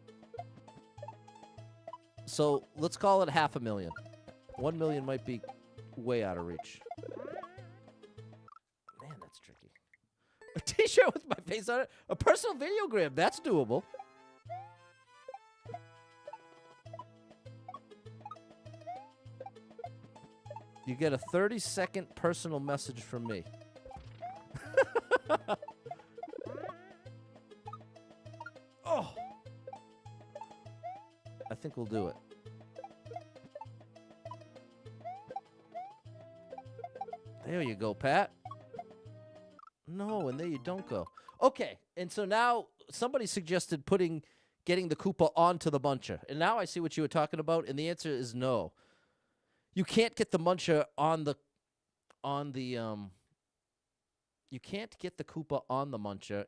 So let's call it 500,000. 1 million might be way out of reach. Man, that's tricky. A t-shirt with my face on it? A personal videogram. That's doable. You get a 30-second personal message from me. Oh. I think we'll do it. There you go, Pat. No, and there you don't go. Okay, and so now somebody suggested getting the Koopa onto the Muncher. And now I see what you were talking about, and the answer is no. You can't get the Muncher you can't get the Koopa on the Muncher.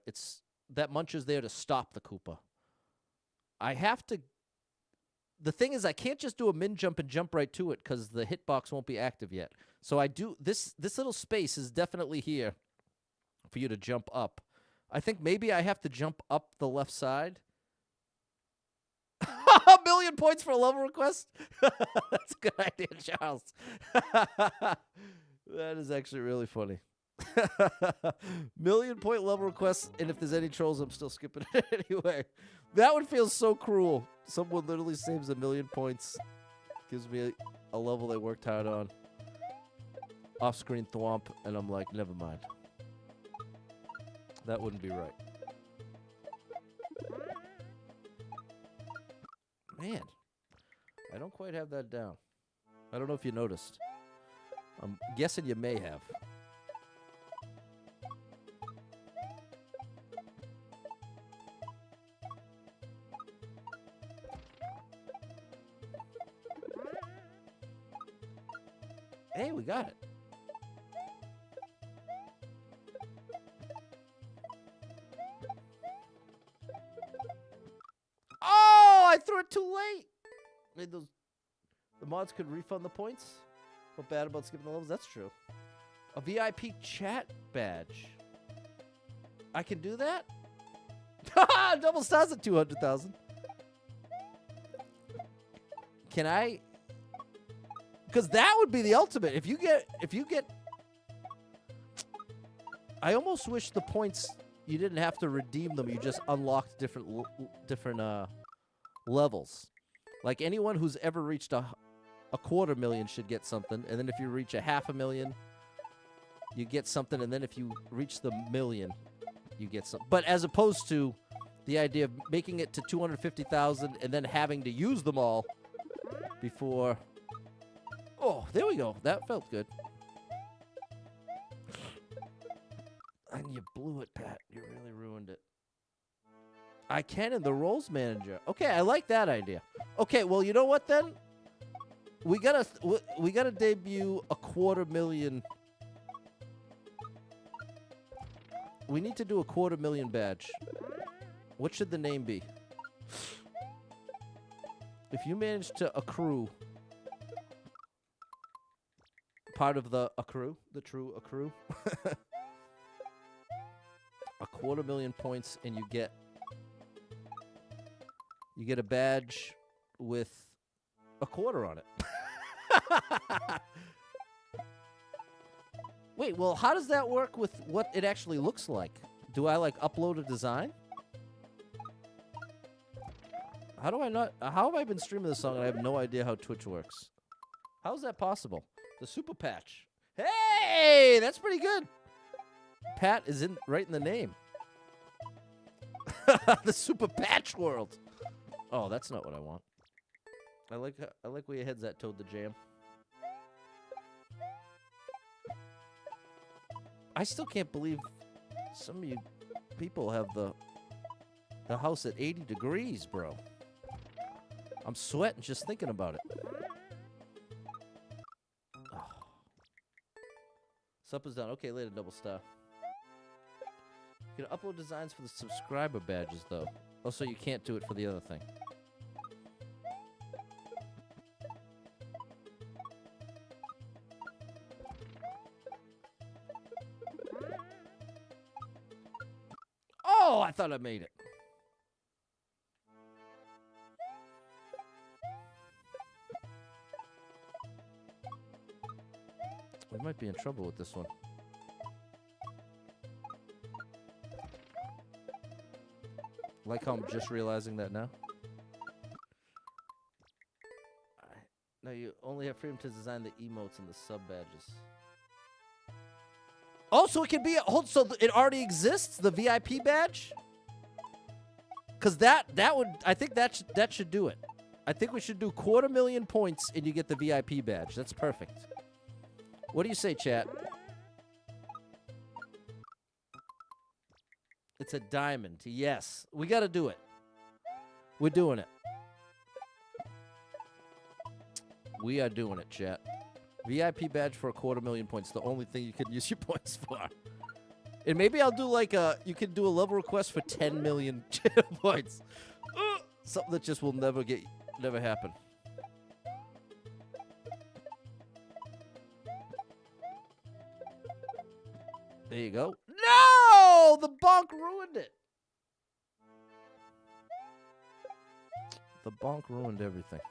That Muncher's there to stop the Koopa. The thing is, I can't just do a min jump and jump right to it because the hitbox won't be active yet. So I do this little space is definitely here for you to jump up. I think maybe I have to jump up the left side. 1,000,000 points for a level request? That's a good idea, Charles. That is actually really funny. 1,000,000-point level request, and if there's any trolls, I'm still skipping it anyway. That would feel so cruel. Someone literally saves 1,000,000 points, gives me a level they worked hard on. Off-screen thwomp, and I'm like, never mind. That wouldn't be right. Man, I don't quite have that down. I don't know if you noticed. I'm guessing you may have. Hey, we got it. Oh, I threw it too late. The mods could refund the points. Felt bad about skipping the levels. That's true. A VIP chat badge. I can do that? Double stars at 200,000. Can I? Because that would be the ultimate. If you get, I almost wish the points you didn't have to redeem them. You just unlocked different levels. Like anyone who's ever reached a 250,000 should get something, and then if you reach 500,000, you get something, and then if you reach the 1,000,000, you get something. But as opposed to the idea of making it to 250,000 and then having to use them all before. Oh, there we go. That felt good. And you blew it, Pat. You really ruined it. I can in the roles manager. Okay, I like that idea. Okay, well, you know what then? We gotta debut a 250,000. We need to do a 250,000 badge. What should the name be? If you manage to accrue part of the accrue, the true accrue, 250,000 points, and you get a badge with a quarter on it. Wait, well, how does that work with what it actually looks like? Do I like upload a design? How do I not? How have I been streaming this song and I have no idea how Twitch works? How is that possible? The super patch. Hey, that's pretty good. Pat is right in the name. The super patch world. Oh, that's not what I want. I like where your head's at, Toad the Jam. I still can't believe some of you people have the house at 80 degrees, bro. I'm sweating just thinking about it. Oh. Supper's done. Okay, later, double star. You can upload designs for the subscriber badges, though. Oh, so you can't do it for the other thing. Oh, I thought I made it. We might be in trouble with this one. Like how I'm just realizing that now. No, you only have freedom to design the emotes and the sub badges. Oh, so it can be so it already exists, the VIP badge? Cause that would, I think that should do it. I think we should do 250,000 points and you get the VIP badge. That's perfect. What do you say, chat? It's a diamond. Yes. We got to do it. We're doing it. We are doing it, chat. VIP badge for 250,000 points. The only thing you can use your points for. And maybe I'll do like you can do a level request for 10 million channel points. Something that just will never happen. There you go. No! The bonk ruined it. The bonk ruined everything.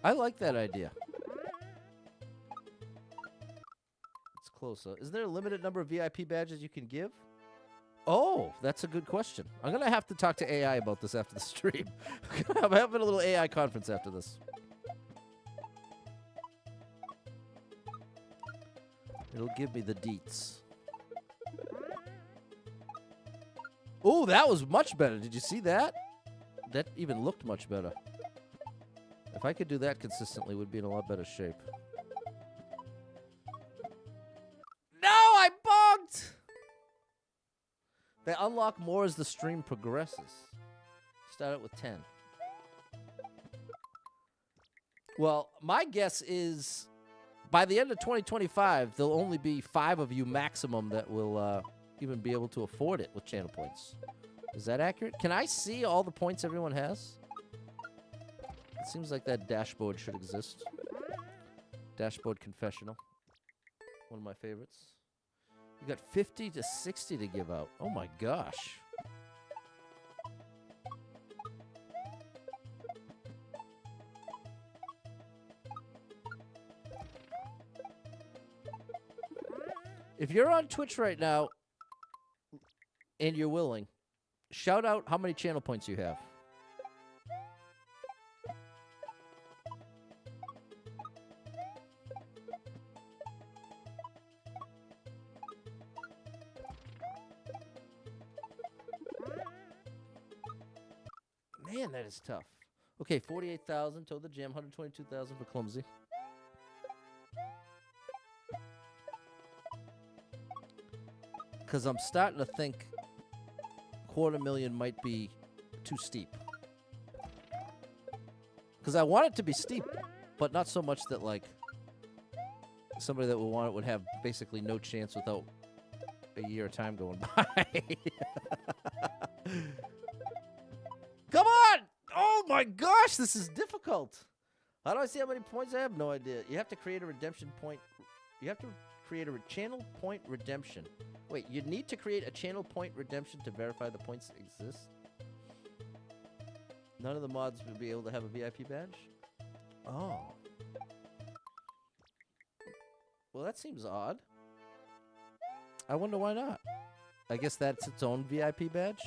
I like that idea. It's closer. Is there a limited number of VIP badges you can give? Oh, that's a good question. I'm going to have to talk to AI about this after the stream. I'm having a little AI conference after this. It'll give me the deets. Oh, that was much better. Did you see that? That even looked much better. If I could do that consistently, we'd be in a lot better shape. No, I bonked! They unlock more as the stream progresses. Start out with 10. Well, my guess is by the end of 2025, there'll only be 5 of you maximum that will even be able to afford it with channel points. Is that accurate? Can I see all the points everyone has? It seems like that dashboard should exist. Dashboard confessional. One of my favorites. You got 50 to 60 to give out. Oh my gosh. If you're on Twitch right now and you're willing, shout out how many channel points you have. Man, that is tough. Okay, 48,000 to the gym, 122,000 for clumsy. Because I'm starting to think 250,000 might be too steep. Because I want it to be steep, but not so much that, like, somebody that would want it would have basically no chance without a year of time going by. Come on! Oh my gosh, this is difficult. How do I see how many points I have? No idea. You have to create a redemption point. You have to create a channel point redemption. Wait, you need to create a channel point redemption to verify the points exist? None of the mods will be able to have a VIP badge? Oh. Well, that seems odd. I wonder why not. I guess that's its own VIP badge?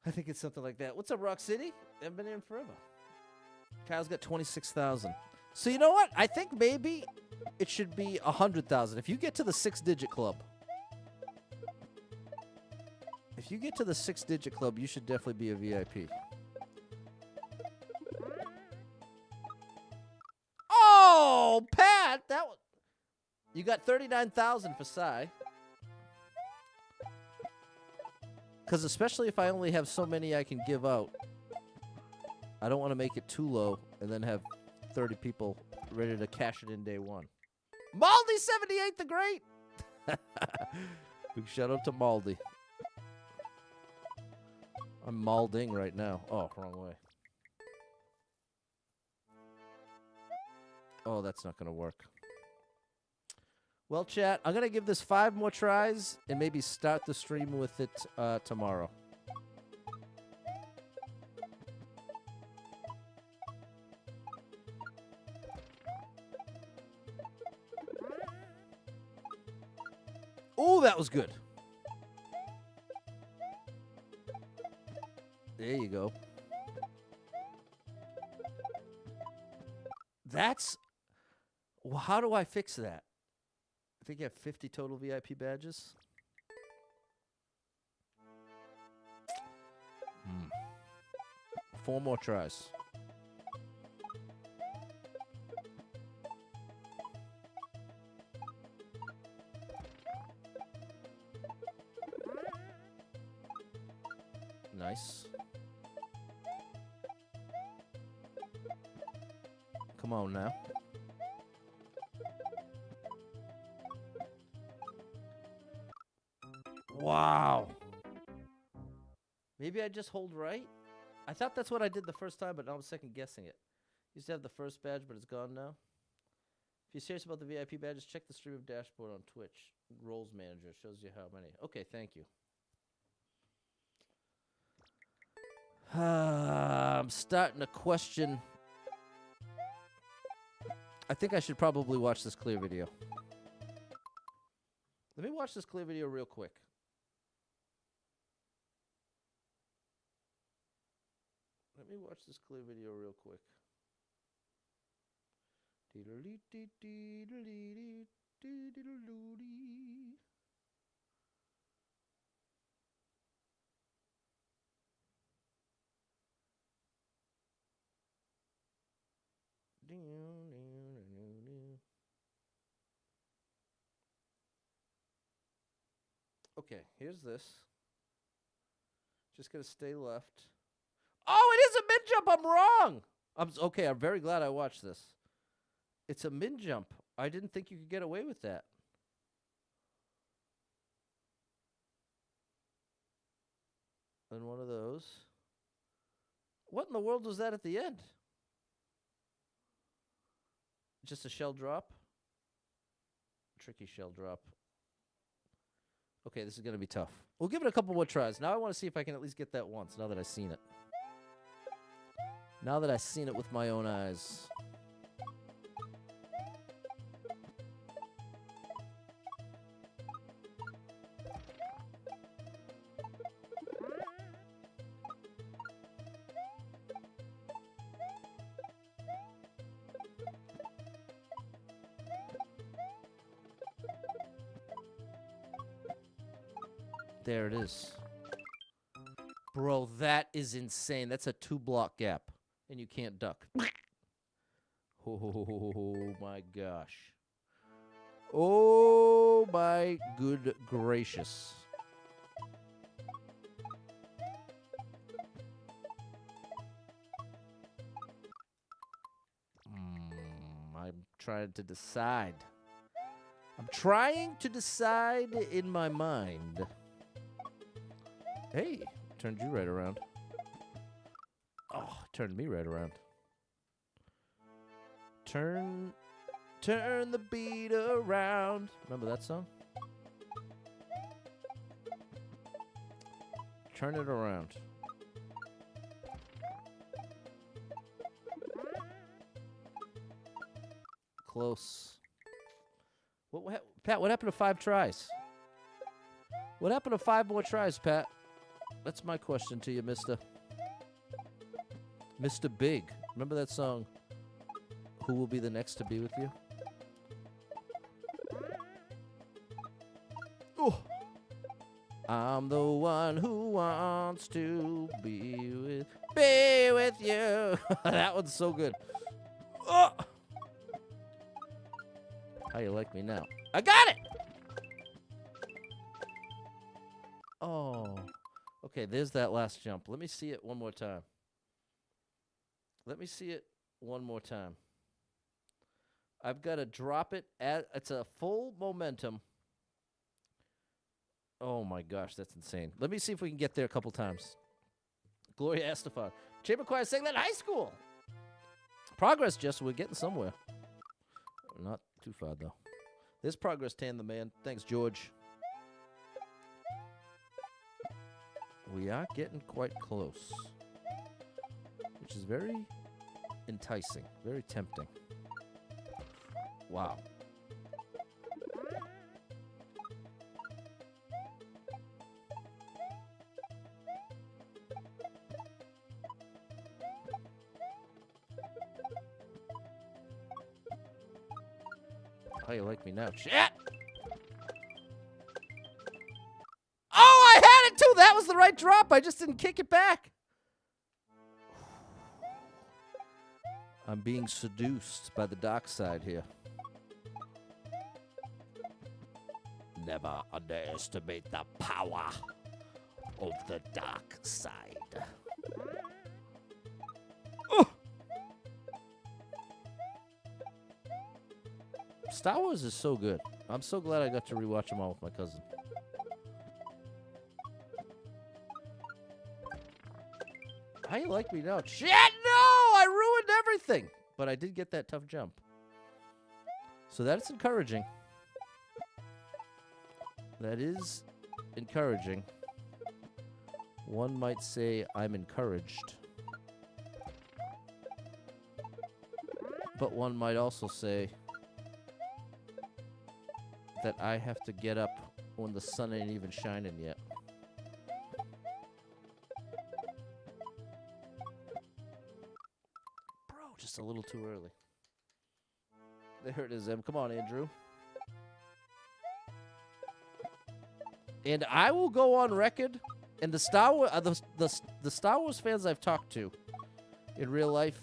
I think it's something like that. What's up, Rock City? I've been in forever. Kyle's got 26,000. So you know what? I think maybe it should be 100,000. If you get to the 6-digit club. If you get to the 6-digit club, you should definitely be a VIP. Oh, Pat! You got 39,000 for Psy. Because especially if I only have so many I can give out, I don't want to make it too low and then have 30 people ready to cash it in day one. Maldy78 the Great! Big shout out to Maldy. I'm malding right now. Oh, wrong way. Oh, that's not going to work. Well, chat, I'm going to give this 5 more tries and maybe start the stream with it tomorrow. Oh, that was good. There you go. That's... Well, how do I fix that? I think you have 50 total VIP badges. 4 more tries. Nice. Come on now. Wow. Maybe I just hold right? I thought that's what I did the first time, but now I'm second guessing it. Used to have the first badge, but it's gone now. If you're serious about the VIP badges, check the stream of dashboard on Twitch. Roles manager shows you how many. Okay, thank you. I'm starting to question. I think I should probably watch this clear video. Let me watch this clear video real quick. Let me watch this clear video real quick. Okay, here's this. Just gonna stay left. Oh, it is a mid jump. I'm wrong. Okay. I'm very glad I watched this. It's a mid jump. I didn't think you could get away with that. And one of those. What in the world was that at the end? Just a shell drop? Tricky shell drop. Okay, this is going to be tough. We'll give it a couple more tries. Now I want to see if I can at least get that once, now that I've seen it. Now that I've seen it with my own eyes. There it is. Bro, that is insane. That's a 2-block gap. And you can't duck. Oh my gosh. Oh my good gracious. I'm trying to decide. I'm trying to decide in my mind. Hey, turned you right around. Oh, turned me right around. Turn the beat around. Remember that song? Turn it around. Close. Pat, what happened to 5 tries? What happened to 5 more tries, Pat? That's my question to you, Mr. Big. Remember that song, Who Will Be the Next to Be With You? Oh. I'm the one who wants to be with you. That one's so good. Oh. How you like me now? I got it! Oh. Okay, there's that last jump. Let me see it one more time. Let me see it one more time. I've got to drop it at, it's a full momentum. Oh my gosh, that's insane. Let me see if we can get there a couple times. Gloria Estefan. Chamber Choir sang that in high school. Progress, Jess. We're getting somewhere. Not too far, though. There's progress, Tan the man. Thanks, George. We are getting quite close, which is very enticing, very tempting. Wow. How you like me now? Shit! Oh, I had it too! That was the right drop. I just didn't kick it back. I'm being seduced by the dark side here. Never underestimate the power of the dark side. Star Wars is so good. I'm so glad I got to rewatch them all with my cousin. How you like me now? Shit, no! I ruined everything! But I did get that tough jump. So that's encouraging. That is encouraging. One might say I'm encouraged. But one might also say that I have to get up when the sun ain't even shining yet. Bro, just a little too early. There it is, Em. Come on, Andrew. And I will go on record, and the Star Wars, the Star Wars fans I've talked to in real life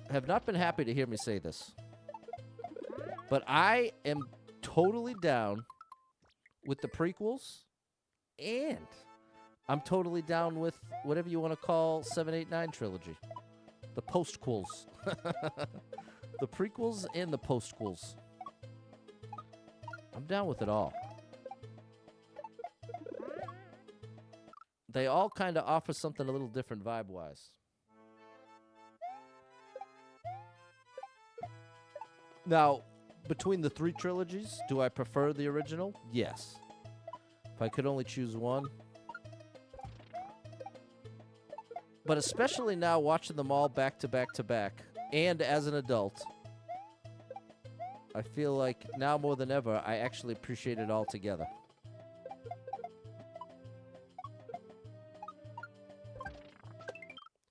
have not been happy to hear me say this. But I am totally down with the prequels, and I'm totally down with whatever you want to call 7, 8, 9 trilogy. The postquels. The prequels and the postquels. I'm down with it all. They all kind of offer something a little different vibe-wise. Now, between the 3 trilogies, do I prefer the original? Yes. If I could only choose one. But especially now, watching them all back to back to back, and as an adult, I feel like now more than ever, I actually appreciate it all together.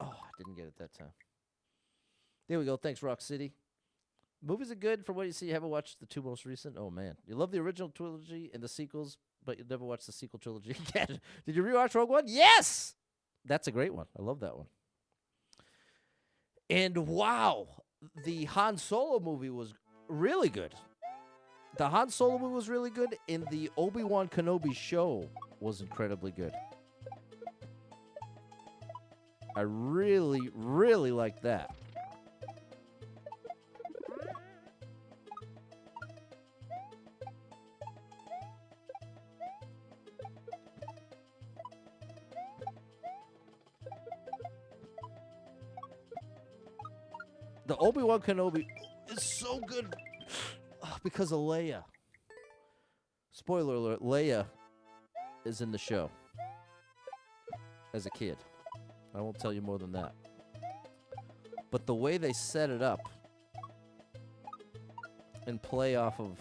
Oh, I didn't get it that time. There we go. Thanks, Rock City. Movies are good from what you see. You haven't watched the 2 most recent? Oh, man. You love the original trilogy and the sequels, but you'll never watch the sequel trilogy again. Did you rewatch Rogue One? Yes! That's a great one. I love that one. And wow, the Han Solo movie was really good. The Han Solo movie was really good, and the Obi-Wan Kenobi show was incredibly good. I really, really liked that. The Obi-Wan Kenobi is so good because of Leia. Spoiler alert, Leia is in the show as a kid. I won't tell you more than that. But the way they set it up and play off of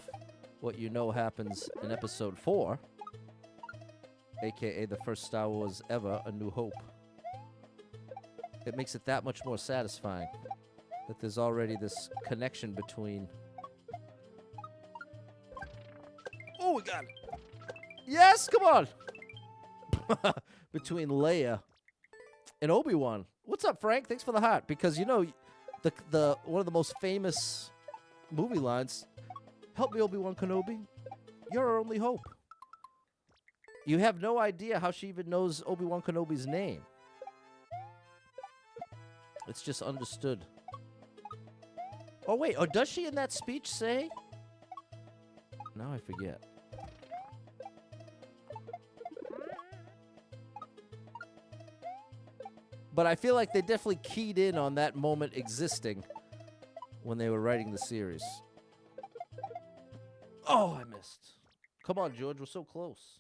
what you know happens in Episode 4, a.k.a. the first Star Wars ever, A New Hope, it makes it that much more satisfying. That there's already this connection between... Oh, we got it! Yes, come on! Between Leia and Obi-Wan. What's up, Frank? Thanks for the heart. Because, you know, the one of the most famous movie lines, help me, Obi-Wan Kenobi. You're our only hope. You have no idea how she even knows Obi-Wan Kenobi's name. It's just understood. Oh, wait. Or does she in that speech say? Now I forget. But I feel like they definitely keyed in on that moment existing when they were writing the series. Oh, I missed. Come on, George. We're so close.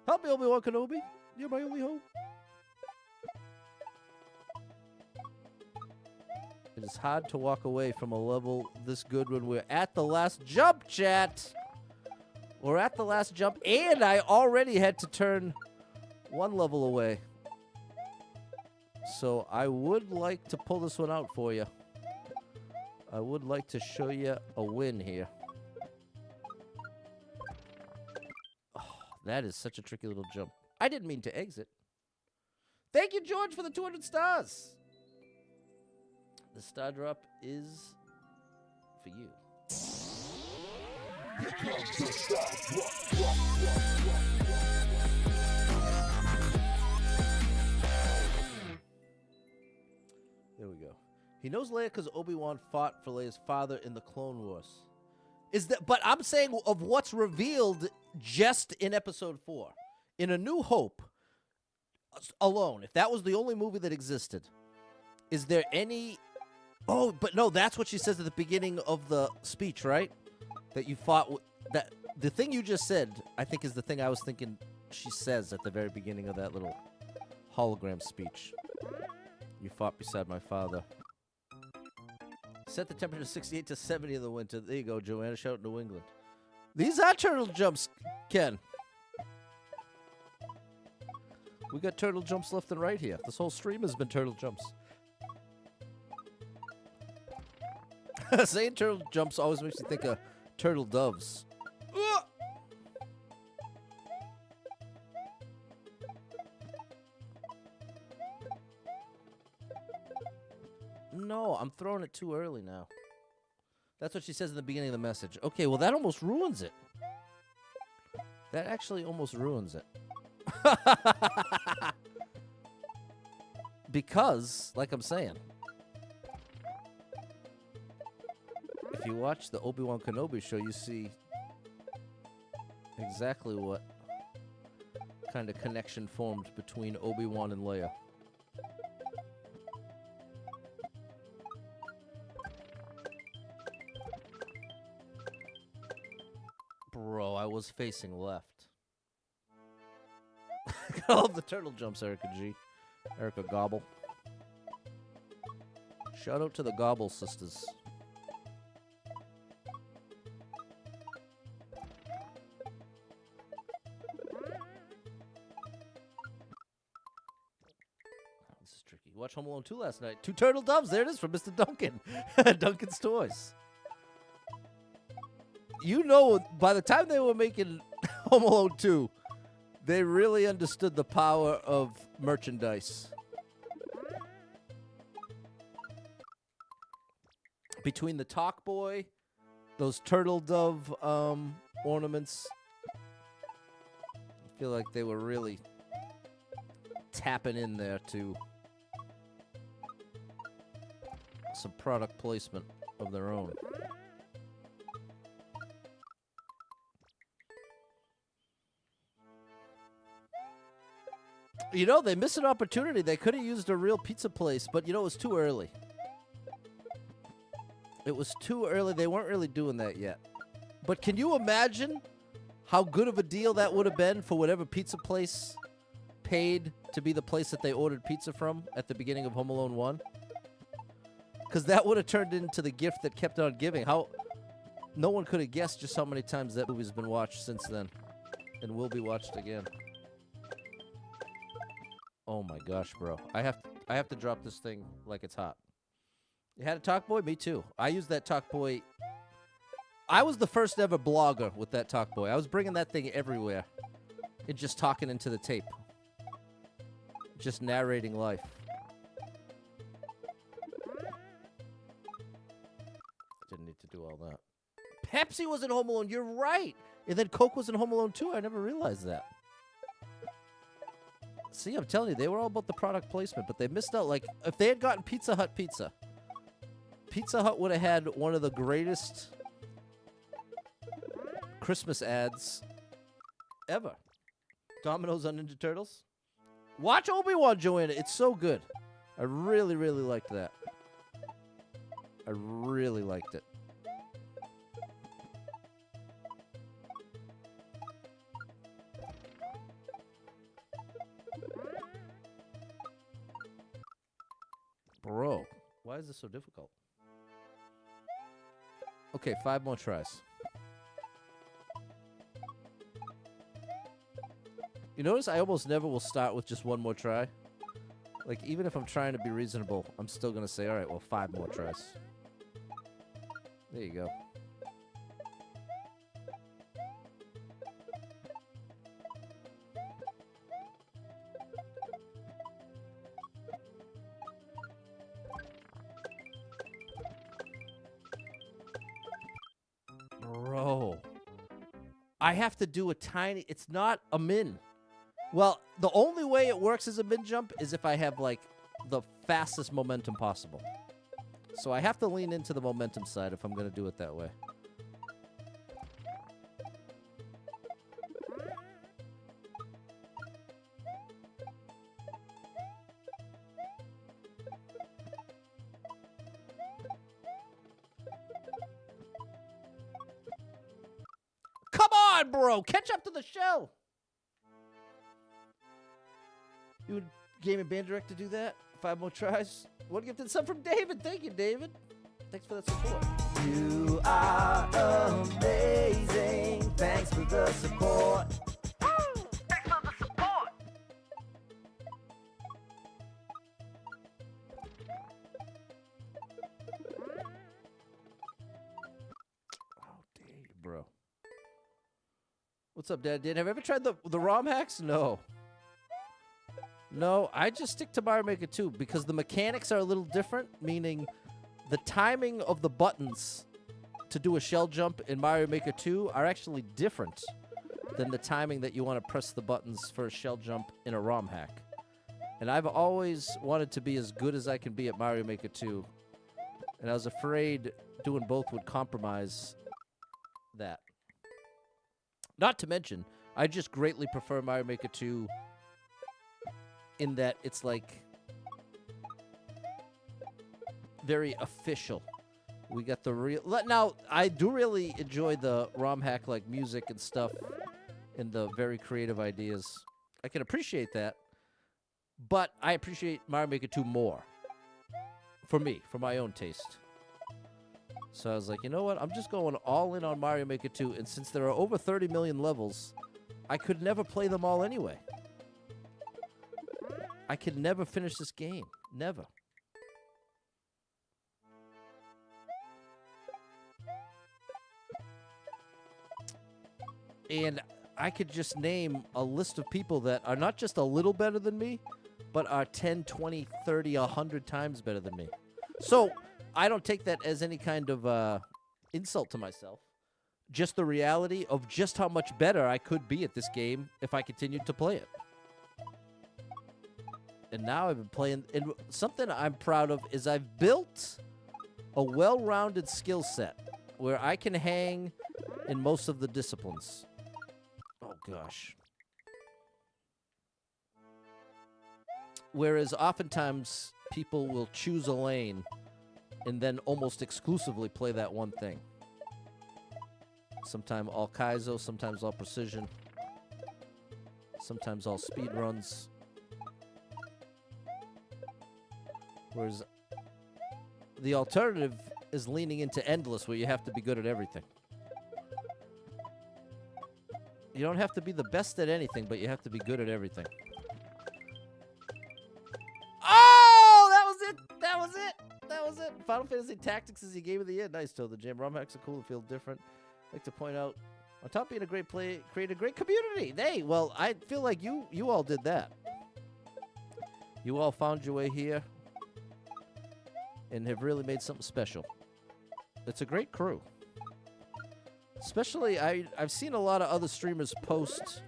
Help me, Obi-Wan Kenobi. You're my only hope. It is hard to walk away from a level this good when we're at the last jump, chat. We're at the last jump, and I already had to turn one level away. So I would like to pull this one out for you. I would like to show you a win here. Oh, that is such a tricky little jump. I didn't mean to exit. Thank you, George, for the 200 stars. The star drop is for you. There we go. He knows Leia because Obi-Wan fought for Leia's father in the Clone Wars. Is that? But I'm saying of what's revealed just in Episode 4. In A New Hope alone, if that was the only movie that existed, is there any... Oh, but no, that's what she says at the beginning of the speech, right? That you fought... That the thing you just said, I think, is the thing I was thinking she says at the very beginning of that little hologram speech. You fought beside my father. Set the temperature to 68 to 70 in the winter. There you go, Joanna. Shout out New England. These are turtle jumps, Ken. We got turtle jumps left and right here. This whole stream has been turtle jumps. Saying turtle jumps always makes me think of turtle doves. No, I'm throwing it too early now. That's what she says in the beginning of the message. Okay, well, that almost ruins it. That actually almost ruins it. Because, like I'm saying, if you watch the Obi-Wan Kenobi show, you see exactly what kind of connection formed between Obi-Wan and Leia. Bro, I was facing left. I love the turtle jumps, Erica G. Erica Gobble. Shout out to the Gobble sisters. This is tricky. Watch Home Alone 2 last night. 2 turtle doves. There it is from Mr. Duncan. Duncan's Toys. You know, by the time they were making Home Alone 2, they really understood the power of merchandise. Between the Talk Boy, those turtle dove ornaments, I feel like they were really tapping in there to some product placement of their own. You know, they missed an opportunity. They could have used a real pizza place, but, you know, it was too early. It was too early. They weren't really doing that yet. But can you imagine how good of a deal that would have been for whatever pizza place paid to be the place that they ordered pizza from at the beginning of Home Alone 1? Because that would have turned into the gift that kept on giving. How no one could have guessed just how many times that movie's been watched since then and will be watched again. Oh my gosh, bro. I have to drop this thing like it's hot. You had a Talk Boy? Me too. I used that Talk Boy. I was the first ever blogger with that Talk Boy. I was bringing that thing everywhere and just talking into the tape. Just narrating life. Didn't need to do all that. Pepsi was in Home Alone. You're right. And then Coke was in Home Alone too. I never realized that. See, I'm telling you, they were all about the product placement, but they missed out. Like, if they had gotten Pizza Hut pizza, Pizza Hut would have had one of the greatest Christmas ads ever. Domino's on Ninja Turtles. Watch Obi-Wan, Joanna. It's so good. I really, really liked that. I really liked it. Bro, why is this so difficult? Okay, 5 more tries. You notice I almost never will start with just 1 more try. Like, even if I'm trying to be reasonable, I'm still going to say, all right, well, 5 more tries. There you go. Bro. I have to do a tiny... It's not a min. Well, the only way it works as a min jump is if I have, like, the fastest momentum possible. So I have to lean into the momentum side if I'm going to do it that way. Come on, bro! Catch up to the show! You would Game and Band Direct to do that? 5 more tries? One gifted sub from David. Thank you, David. Thanks for that support. You are amazing. Thanks for the support. Thanks for the support. Oh, dang, bro. What's up, Dad? Have you ever tried the ROM hacks? No. No, I just stick to Mario Maker 2 because the mechanics are a little different, meaning the timing of the buttons to do a shell jump in Mario Maker 2 are actually different than the timing that you want to press the buttons for a shell jump in a ROM hack. And I've always wanted to be as good as I can be at Mario Maker 2, and I was afraid doing both would compromise that. Not to mention, I just greatly prefer Mario Maker 2 in that it's like very official. We got the real... Now, I do really enjoy the ROM hack like music and stuff and the very creative ideas. I can appreciate that, but I appreciate Mario Maker 2 more. For me, for my own taste. So I was like, you know what? I'm just going all in on Mario Maker 2, and since there are over 30 million levels, I could never play them all anyway. I could never finish this game. Never. And I could just name a list of people that are not just a little better than me, but are 10, 20, 30, 100 times better than me. So I don't take that as any kind of insult to myself. Just the reality of just how much better I could be at this game if I continued to play it. And now I've been playing, and something I'm proud of is I've built a well-rounded skill set where I can hang in most of the disciplines. Oh, gosh. Whereas oftentimes people will choose a lane and then almost exclusively play that one thing. Sometimes all Kaizo, sometimes all precision, sometimes all speed runs. Whereas the alternative is leaning into endless, where you have to be good at everything. You don't have to be the best at anything, but you have to be good at everything. Oh, that was it. That was it. That was it. Final Fantasy Tactics is the game of the year. Nice, though. The jam ROM hacks are cool and feel different. I'd like to point out, on top of being a great play, create a great community. Hey, well, I feel like you all did that. You all found your way here and have really made something special. It's a great crew. Especially, I've seen a lot of other streamers post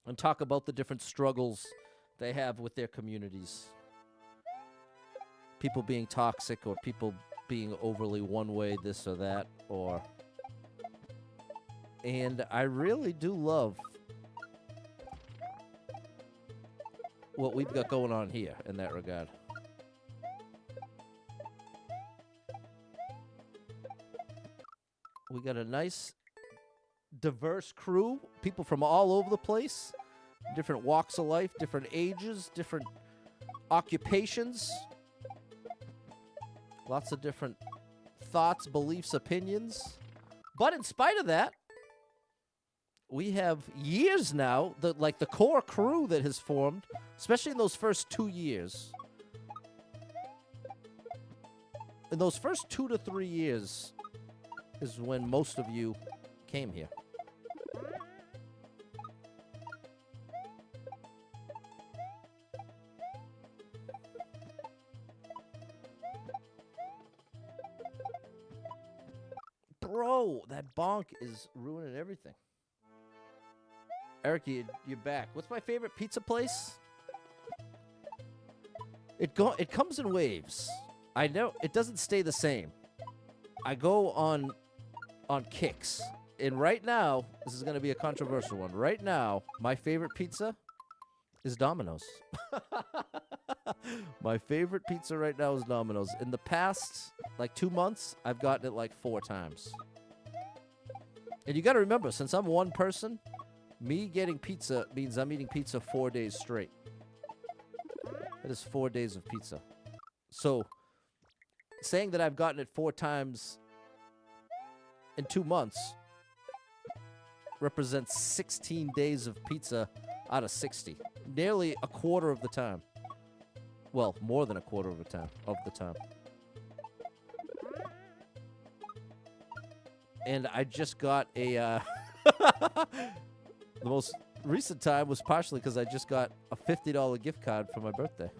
and talk about the different struggles they have with their communities. People being toxic or people being overly one way, this or that, or... And I really do love what we've got going on here in that regard. We got a nice, diverse crew, people from all over the place, different walks of life, different ages, different occupations, lots of different thoughts, beliefs, opinions. But in spite of that, we have years now, the core crew that has formed, especially in those first 2 years. In those first 2 to 3 years is when most of you came here. Bro, that bonk is ruining everything. Eric, you're back. What's my favorite pizza place? It comes in waves. I know it doesn't stay the same. I go on kicks. And right now, this is going to be a controversial one. Right now, my favorite pizza is Domino's. My favorite pizza right now is Domino's. In the past, 2 months, I've gotten it 4 times. And you got to remember, since I'm one person, me getting pizza means I'm eating pizza 4 days straight. That is 4 days of pizza. So, saying that I've gotten it 4 times in 2 months represents 16 days of pizza out of 60. Nearly a quarter of the time. Well, more than a quarter of the time. And I just got a... The most recent time was partially because I just got a $50 gift card for my birthday.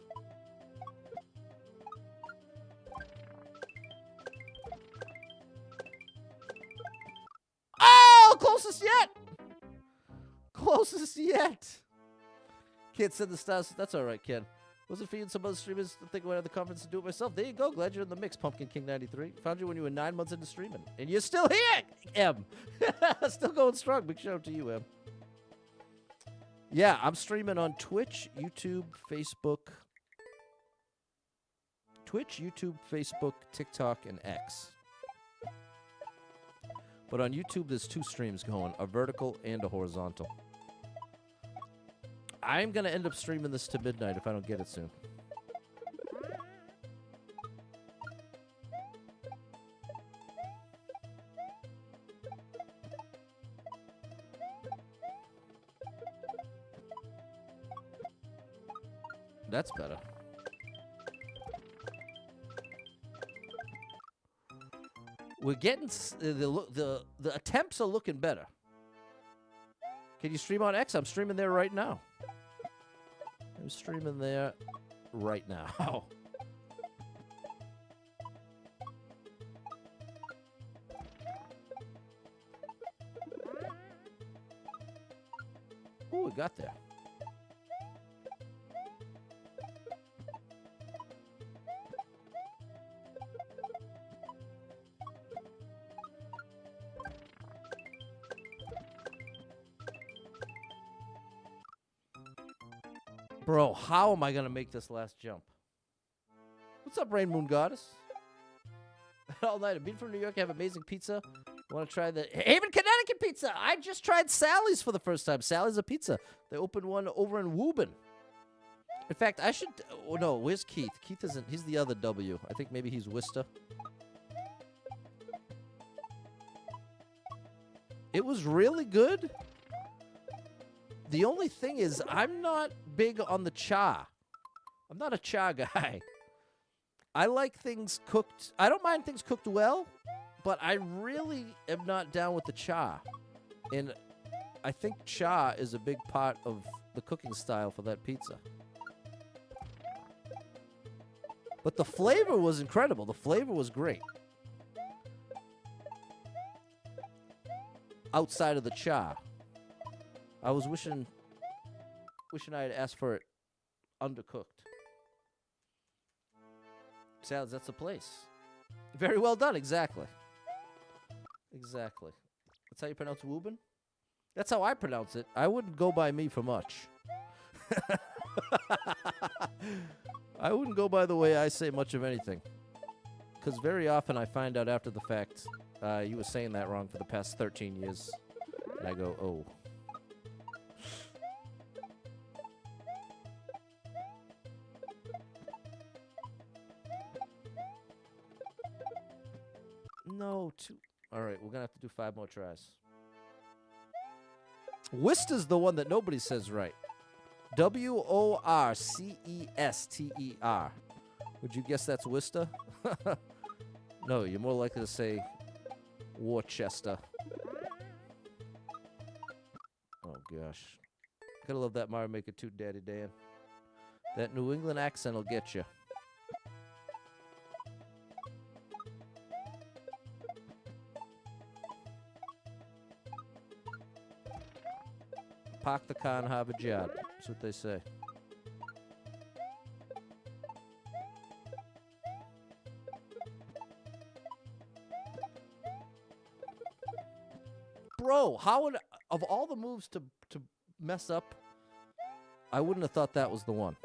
Oh, closest yet! Closest yet! Can't send the stars. That's all right, Ken. Was it for you and some other streamers to think about the conference to do it myself? There you go. Glad you're in the mix, Pumpkin King 93. Found you when you were 9 months into streaming. And you're still here, M. Still going strong. Big shout out to you, M. Yeah, I'm streaming on Twitch, YouTube, Facebook. Twitch, YouTube, Facebook, TikTok, and X. But on YouTube, there's 2 streams going, a vertical and a horizontal. I'm going to end up streaming this to midnight if I don't get it soon. That's better. We're getting the attempts are looking better. Can you stream on X? I'm streaming there right now. I'm streaming there right now. Ooh, we got there. Bro, how am I going to make this last jump? What's up, Rain Moon Goddess? All night. I've been from New York. I have amazing pizza. Want to try the Haven, Connecticut pizza? I just tried Sally's for the first time. Sally's a pizza. They opened one over in Woburn. In fact, I should... Oh, no, where's Keith? Keith isn't... He's the other W. I think maybe he's Worcester. It was really good. The only thing is, I'm not big on the cha. I'm not a cha guy. I like things cooked. I don't mind things cooked well, but I really am not down with the cha. And I think cha is a big part of the cooking style for that pizza. But the flavor was incredible. The flavor was great. outside of the cha. I was wishing I had asked for it undercooked. Salads, that's the place. Very well done, exactly. Exactly. That's how you pronounce Woobin? That's how I pronounce it. I wouldn't go by me for much. I wouldn't go by the way I say much of anything. Because very often I find out after the fact, you were saying that wrong for the past 13 years. And I go, oh. No, two. All right, we're going to have to do 5 more tries. Worcester's the one that nobody says right. W-O-R-C-E-S-T-E-R. Would you guess that's Worcester? No, you're more likely to say Worcester. Oh, gosh. Gotta love that Mario Maker 2, Daddy Dan. That New England accent will get you. Park the car in Harvard Yard. That's what they say. Bro, how would, of all the moves to mess up, I wouldn't have thought that was the one.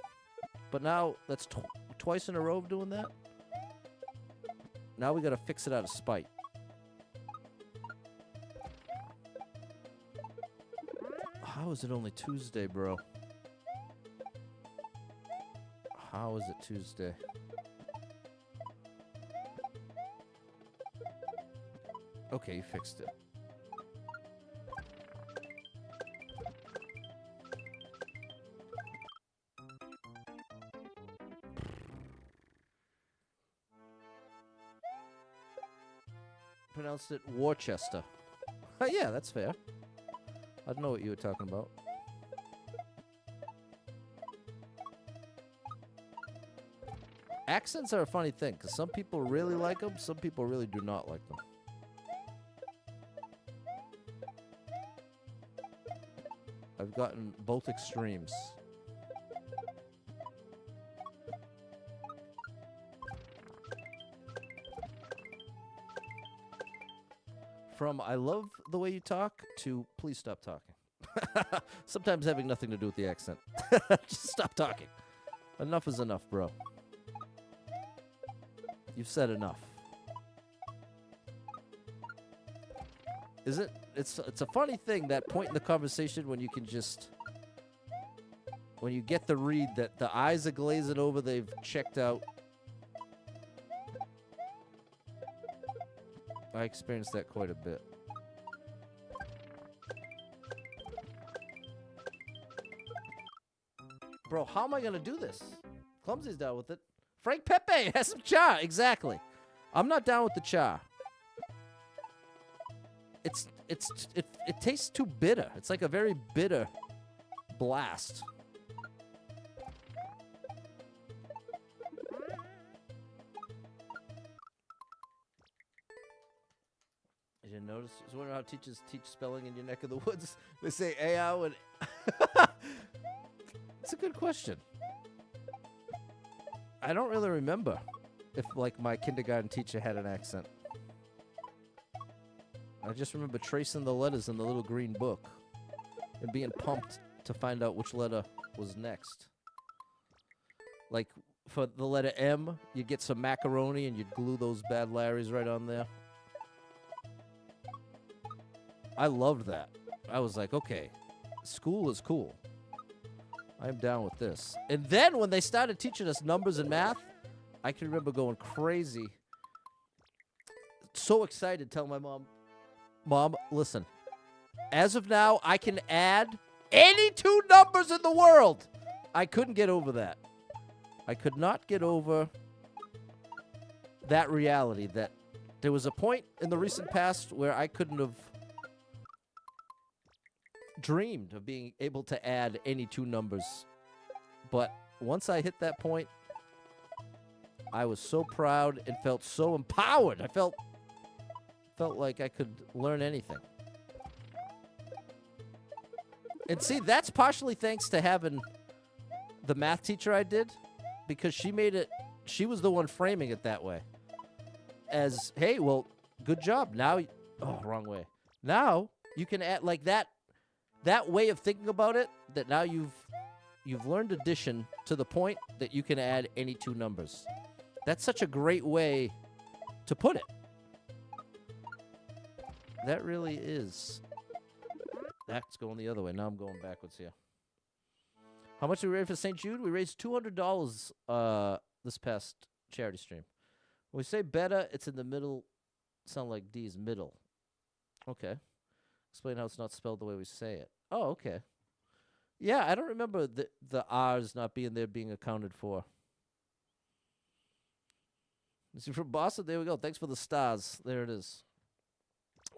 But now that's twice in a row of doing that. Now we got to fix it out of spite. How is it only Tuesday, bro? How is it Tuesday? Okay, you fixed it. Pronounced it Worcester. Oh, yeah, that's fair. I don't know what you were talking about. Accents are a funny thing, because some people really like them, some people really do not like them. I've gotten both extremes. From I love the way you talk to please stop talking. Sometimes having nothing to do with the accent. Just stop talking. Enough is enough, bro. You've said enough. Is it? It's a funny thing, that point in the conversation when you can just, when you get the read that the eyes are glazing over, they've checked out. I experienced that quite a bit. Bro, how am I going to do this? Clumsy's down with it. Frank Pepe has some cha. Exactly. I'm not down with the cha. It tastes too bitter. It's like a very bitter blast. You didn't notice? I was wondering how teachers teach spelling in your neck of the woods. They say AO and... It's a good question. I don't really remember if, like, my kindergarten teacher had an accent. I just remember tracing the letters in the little green book and being pumped to find out which letter was next. Like, for the letter M, you'd get some macaroni and you'd glue those bad Larrys right on there. I loved that. I was like, okay, school is cool. I'm down with this. And then when they started teaching us numbers and math, I can remember going crazy. So excited, telling my mom, Mom, listen, as of now, I can add any 2 numbers in the world. I couldn't get over that. I could not get over that reality that there was a point in the recent past where I couldn't have dreamed of being able to add any 2 numbers. But once I hit that point, I was so proud and felt so empowered. I felt like I could learn anything. And see, that's partially thanks to having the math teacher I did, because she made it, she was the one framing it that way. As, hey, well, good job. Now, oh, wrong way. Now you can add like that way of thinking about it, that now you've learned addition to the point that you can add any two numbers. That's such a great way to put it. That really is. That's going the other way. Now I'm going backwards here. How much did we raise for St. Jude? We raised $200 this past charity stream. When we say beta, it's in the middle. Sound like D is middle. Okay. Explain how it's not spelled the way we say it. Oh, okay. Yeah, I don't remember the R's not being there being accounted for. This is from Boston. There we go. Thanks for the stars. There it is.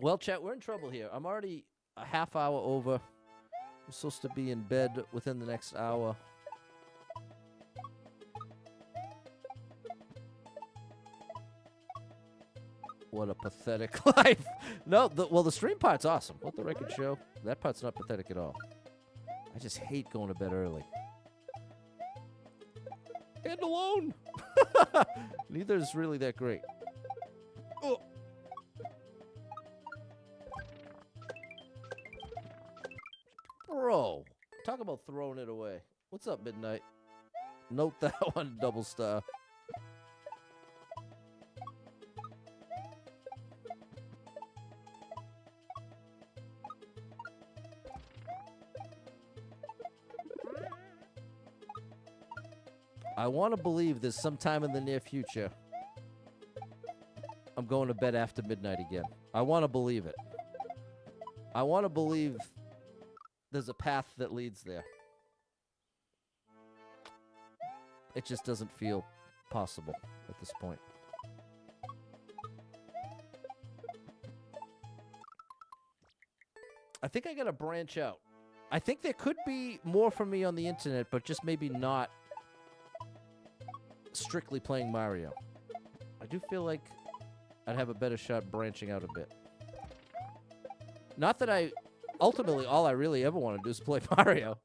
Well, chat, we're in trouble here. I'm already a half hour over. I'm supposed to be in bed within the next hour. What a pathetic life. No, well, the stream part's awesome. What the record show? That part's not pathetic at all. I just hate going to bed early. And alone. Neither is really that great. Oh. Bro, talk about throwing it away. What's up, Midnight? Note that one, double star. I want to believe there's sometime in the near future I'm going to bed after midnight again. I want to believe it. I want to believe there's a path that leads there. It just doesn't feel possible at this point. I think I got to branch out. I think there could be more for me on the internet, but just maybe not strictly playing Mario. I do feel like I'd have a better shot branching out a bit. Not that ultimately, all I really ever want to do is play Mario.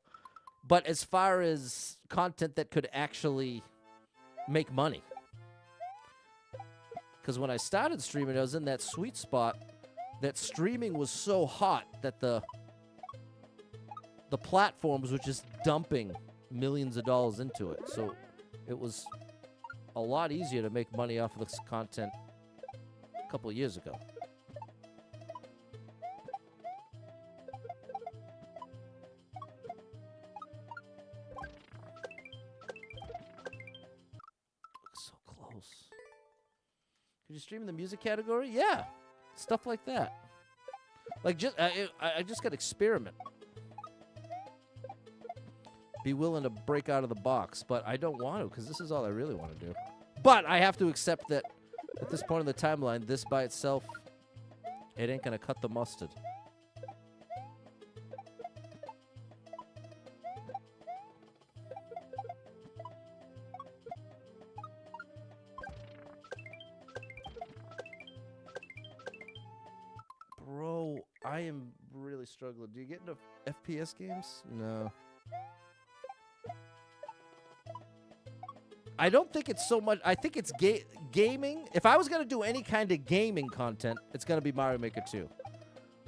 But as far as content that could actually make money. Because when I started streaming, I was in that sweet spot that streaming was so hot that the platforms were just dumping millions of dollars into it. So it was a lot easier to make money off of this content a couple of years ago. So close. Could you stream in the music category? Yeah, stuff like that. Like I just got to experiment. Be willing to break out of the box, but I don't want to because this is all I really want to do. But I have to accept that at this point in the timeline, this by itself, it ain't gonna cut the mustard. Bro, I am really struggling. Do you get into FPS games? No. I don't think it's so much. I think it's gaming. If I was going to do any kind of gaming content, it's going to be Mario Maker 2.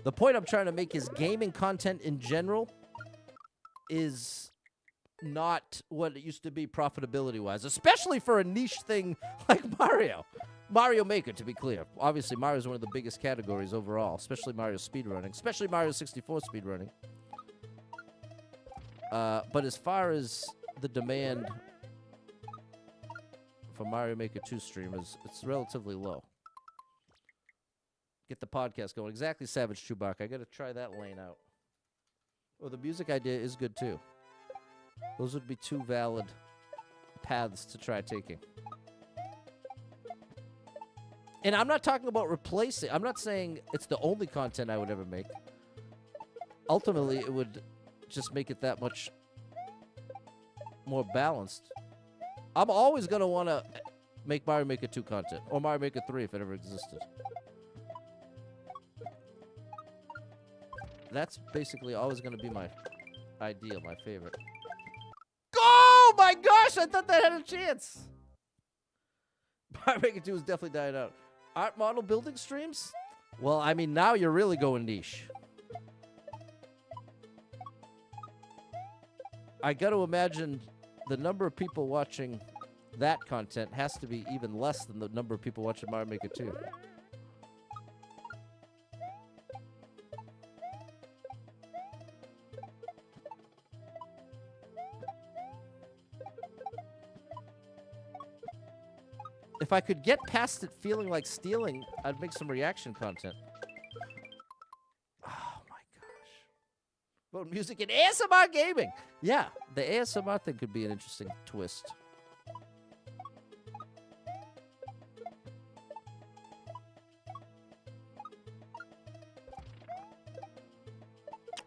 The point I'm trying to make is gaming content in general is not what it used to be profitability-wise, especially for a niche thing like Mario. Mario Maker, to be clear. Obviously, Mario is one of the biggest categories overall, especially Mario speedrunning, especially Mario 64 speedrunning. But as far as the demand for Mario Maker 2 streamers, it's relatively low. Get the podcast going. Exactly, Savage Chewbacca. I got to try that lane out. Well, the music idea is good, too. Those would be two valid paths to try taking. And I'm not talking about replacing. I'm not saying it's the only content I would ever make. Ultimately, it would just make it that much more balanced. I'm always going to want to make Mario Maker 2 content. Or Mario Maker 3 if it ever existed. That's basically always going to be my Ideal, my favorite. Oh my gosh, I thought that had a chance. Mario Maker 2 is definitely dying out. Art model building streams? Well, I mean, now you're really going niche. I got to imagine the number of people watching that content has to be even less than the number of people watching Mario Maker 2. If I could get past it feeling like stealing, I'd make some reaction content. Oh my gosh. About music and ASMR gaming. Yeah, the ASMR thing could be an interesting twist.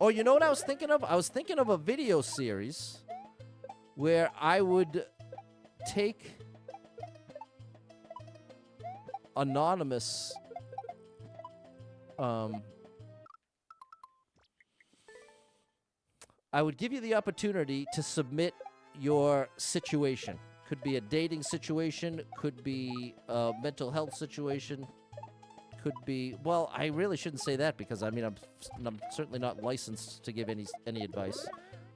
Oh, you know what I was thinking of? I was thinking of a video series where I would take anonymous I would give you the opportunity to submit your situation. Could be a dating situation, could be a mental health situation, could be, well, I really shouldn't say that because I mean I'm certainly not licensed to give any advice.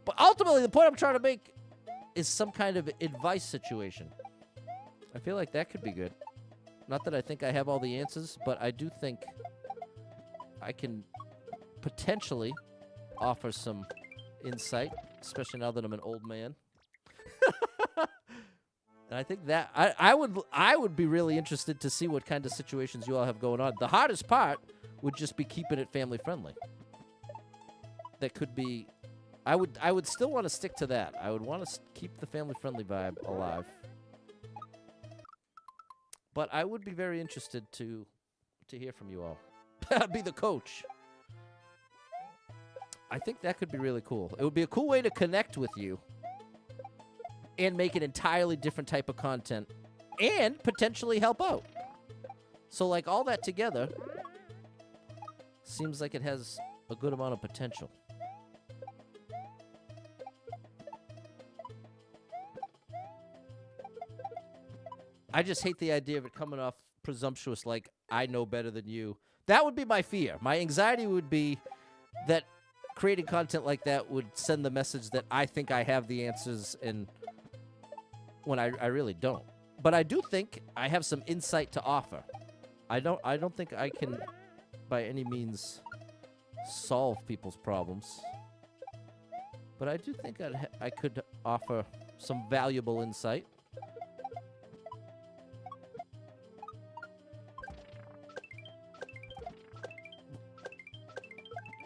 But ultimately the point I'm trying to make is some kind of advice situation. I feel like that could be good. Not that I think I have all the answers, but I do think I can potentially offer some insight, especially now that I'm an old man. And I think that I would be really interested to see what kind of situations you all have going on. The hardest part would just be keeping it family friendly. That could be I would still want to stick to that. I would want to keep the family friendly vibe alive. But I would be very interested to hear from you all. Be the coach. I think that could be really cool. It would be a cool way to connect with you and make an entirely different type of content and potentially help out. So, like, all that together seems like it has a good amount of potential. I just hate the idea of it coming off presumptuous, like, I know better than you. That would be my fear. My anxiety would be that creating content like that would send the message that I think I have the answers and when I really don't. But I do think I have some insight to offer. I don't think I can, by any means, solve people's problems. But I do think I could offer some valuable insight.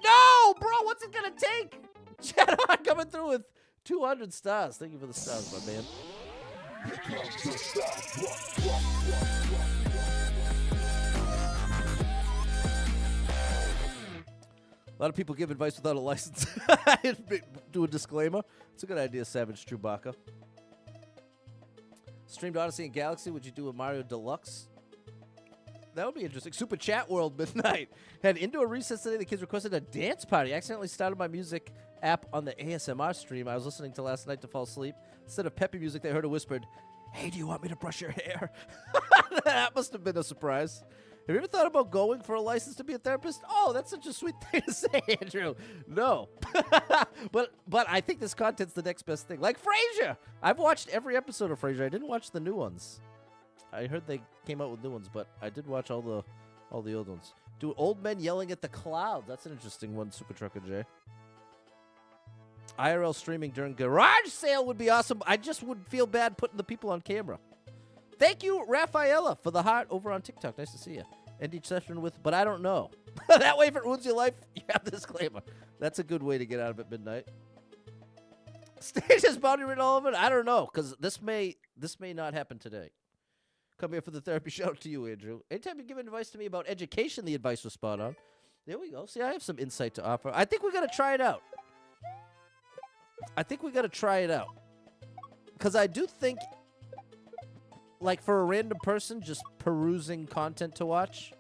No, bro, what's it gonna take? Chad coming through with 200 stars. Thank you for the stars, my man. A lot of people give advice without a license. Do a disclaimer. It's a good idea, Savage Chewbacca. Streamed Odyssey and Galaxy. Would you do a Mario Deluxe? That would be interesting. Super Chat World Midnight. Had indoor recess today. The kids requested a dance party. I accidentally started my music app on the ASMR stream I was listening to last night to fall asleep. Instead of peppy music, they heard a whispered, "Hey, do you want me to brush your hair?" That must have been a surprise. Have you ever thought about going for a license to be a therapist? Oh, that's such a sweet thing to say, Andrew. No. but I think this content's the next best thing. Like Frasier. I've watched every episode of Frasier. I didn't watch the new ones. I heard they came out with new ones, but I did watch all the old ones. Do old men yelling at the clouds. That's an interesting one, Super Trucker J. IRL streaming during garage sale would be awesome. I just would feel bad putting the people on camera. Thank you, Rafaela, for the heart over on TikTok. Nice to see you. End each session with, but I don't know. That way, if it ruins your life, you have the disclaimer. That's a good way to get out of it midnight. Stage has bounty written all of it? I don't know, because this may not happen today. Come here for the therapy. Shout out to you, Andrew. Anytime you've given advice to me about education, the advice was spot on. There we go. See, I have some insight to offer. I think we got to try it out. Because I do think, like, for a random person just perusing content to watch,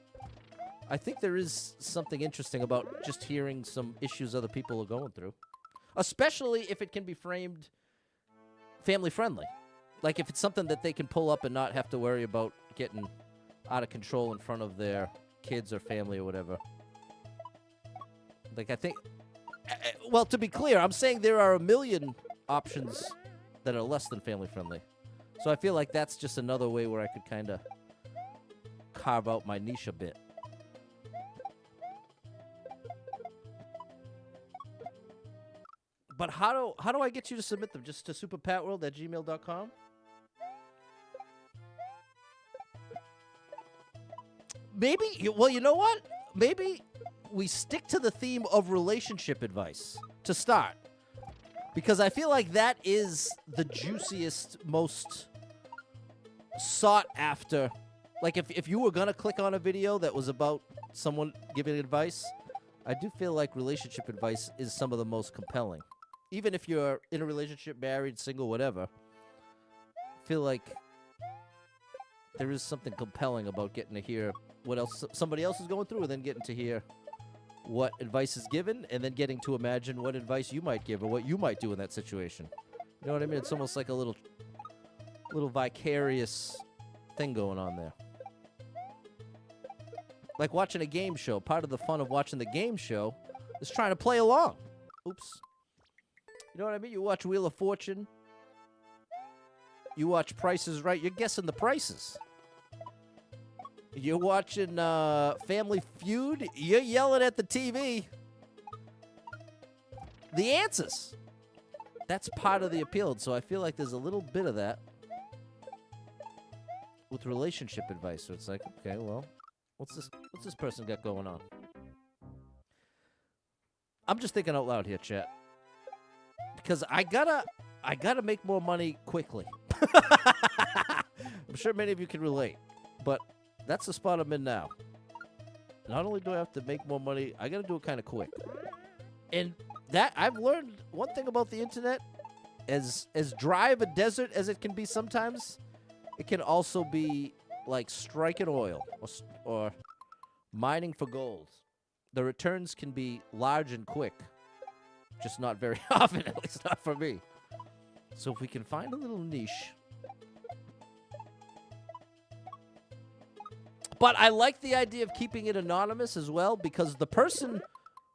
I think there is something interesting about just hearing some issues other people are going through. especially if it can be framed family friendly. Like if it's something that they can pull up and not have to worry about getting out of control in front of their kids or family or whatever. Like I think, well, to be clear, I'm saying there are a million options that are less than family friendly. So I feel like that's just another way where I could kind of carve out my niche a bit. But how do I get you to submit them? Just to superpatworld@gmail.com? Maybe, well, you know what? Maybe we stick to the theme of relationship advice to start. Because I feel like that is the juiciest, most sought after. Like if you were going to click on a video that was about someone giving advice, I do feel like relationship advice is some of the most compelling. Even if you're in a relationship, married, single, whatever, I feel like there is something compelling about getting to hear what else somebody else is going through, and then getting to hear what advice is given, and then getting to imagine what advice you might give or what you might do in that situation. You know what I mean? It's almost like a little vicarious thing going on there. Like watching a game show. Part of the fun of watching the game show is trying to play along. Oops. You know what I mean? You watch Wheel of Fortune. You watch Price is Right. You're guessing the prices. You're watching Family Feud. You're yelling at the TV. The answers. That's part of the appeal. So I feel like there's a little bit of that with relationship advice. So it's like, okay, well, what's this person got going on? I'm just thinking out loud here, chat. Because I gotta make more money quickly. I'm sure many of you can relate. But that's the spot I'm in now. Not only do I have to make more money, I gotta do it kind of quick. And that I've learned one thing about the internet, as dry of a desert as it can be sometimes, it can also be like striking oil or mining for gold. The returns can be large and quick, just not very often, at least not for me. So if we can find a little niche. But I like the idea of keeping it anonymous as well, because the person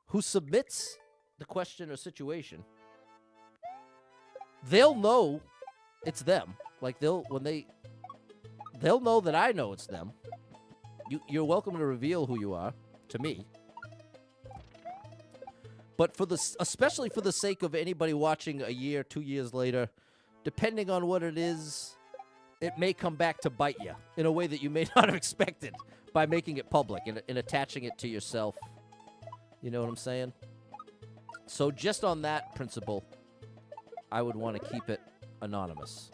who submits the question or situation, they'll know it's them. Like they'll know that I know it's them. You're welcome to reveal who you are to me. But especially for the sake of anybody watching a year, 2 years later, depending on what it is, it may come back to bite you in a way that you may not have expected by making it public and attaching it to yourself. You know what I'm saying? So just on that principle, I would want to keep it anonymous.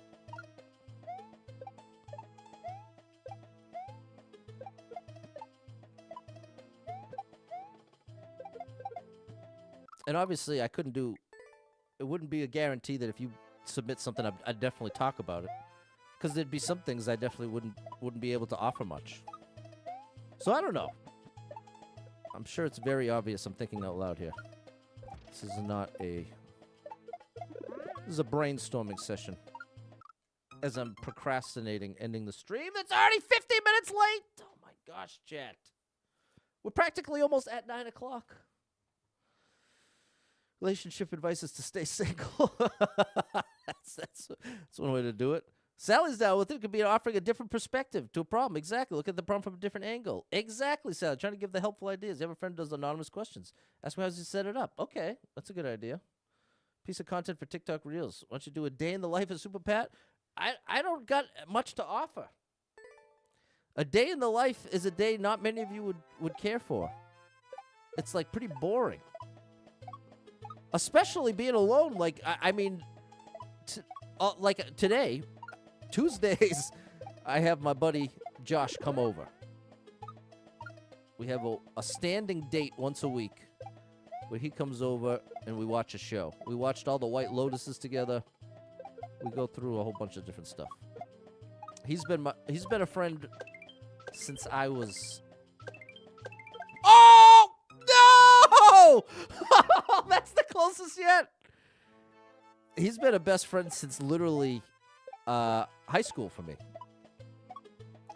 And obviously, it wouldn't be a guarantee that if you submit something, I'd definitely talk about it. Because there'd be some things I definitely wouldn't be able to offer much. So I don't know. I'm sure it's very obvious I'm thinking out loud here. This is a brainstorming session. As I'm procrastinating ending the stream that's already 50 minutes late. Oh my gosh, chat. We're practically almost at 9 o'clock. Relationship advice is to stay single. that's one way to do it. Sally's down with it. It could be offering a different perspective to a problem. Exactly. Look at the problem from a different angle. Exactly, Sally. Trying to give the helpful ideas. You have a friend who does anonymous questions. Ask me how he set it up. Okay, that's a good idea. Piece of content for TikTok Reels. Why don't you do a day in the life of Super Pat? I don't got much to offer. A day in the life is a day not many of you would care for. It's like pretty boring. Especially being alone. Like, I mean, like today, Tuesdays, I have my buddy Josh come over. We have a standing date once a week where he comes over and we watch a show. We watched all the White Lotuses together. We go through a whole bunch of different stuff. He's been a friend since I was... Oh! No! That's the closest yet. He's been a best friend since literally high school for me.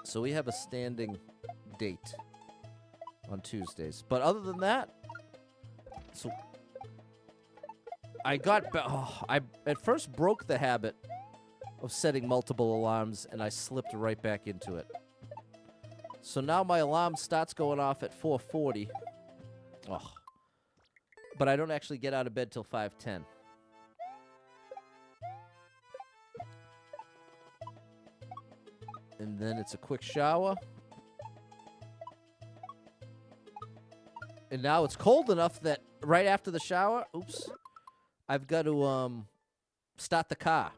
So we have a standing date on Tuesdays. But other than that, so I at first broke the habit of setting multiple alarms, and I slipped right back into it. So now my alarm starts going off at 4:40. Oh. But I don't actually get out of bed till 5:10. And then it's a quick shower. And now it's cold enough that right after the shower, I've got to start the car.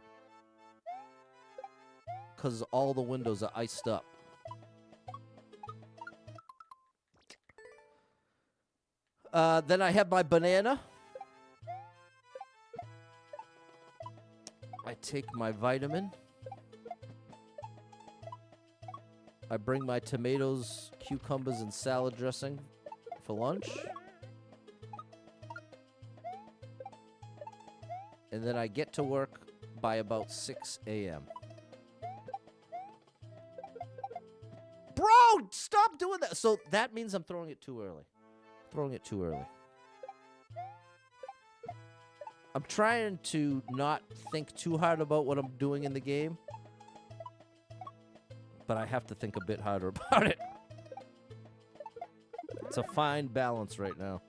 Because all the windows are iced up. Then I have my banana. I take my vitamin. I bring my tomatoes, cucumbers, and salad dressing for lunch. And then I get to work by about 6 a.m. Bro, stop doing that. So that means I'm throwing it too early. I'm trying to not think too hard about what I'm doing in the game. But I have to think a bit harder about it. It's a fine balance right now.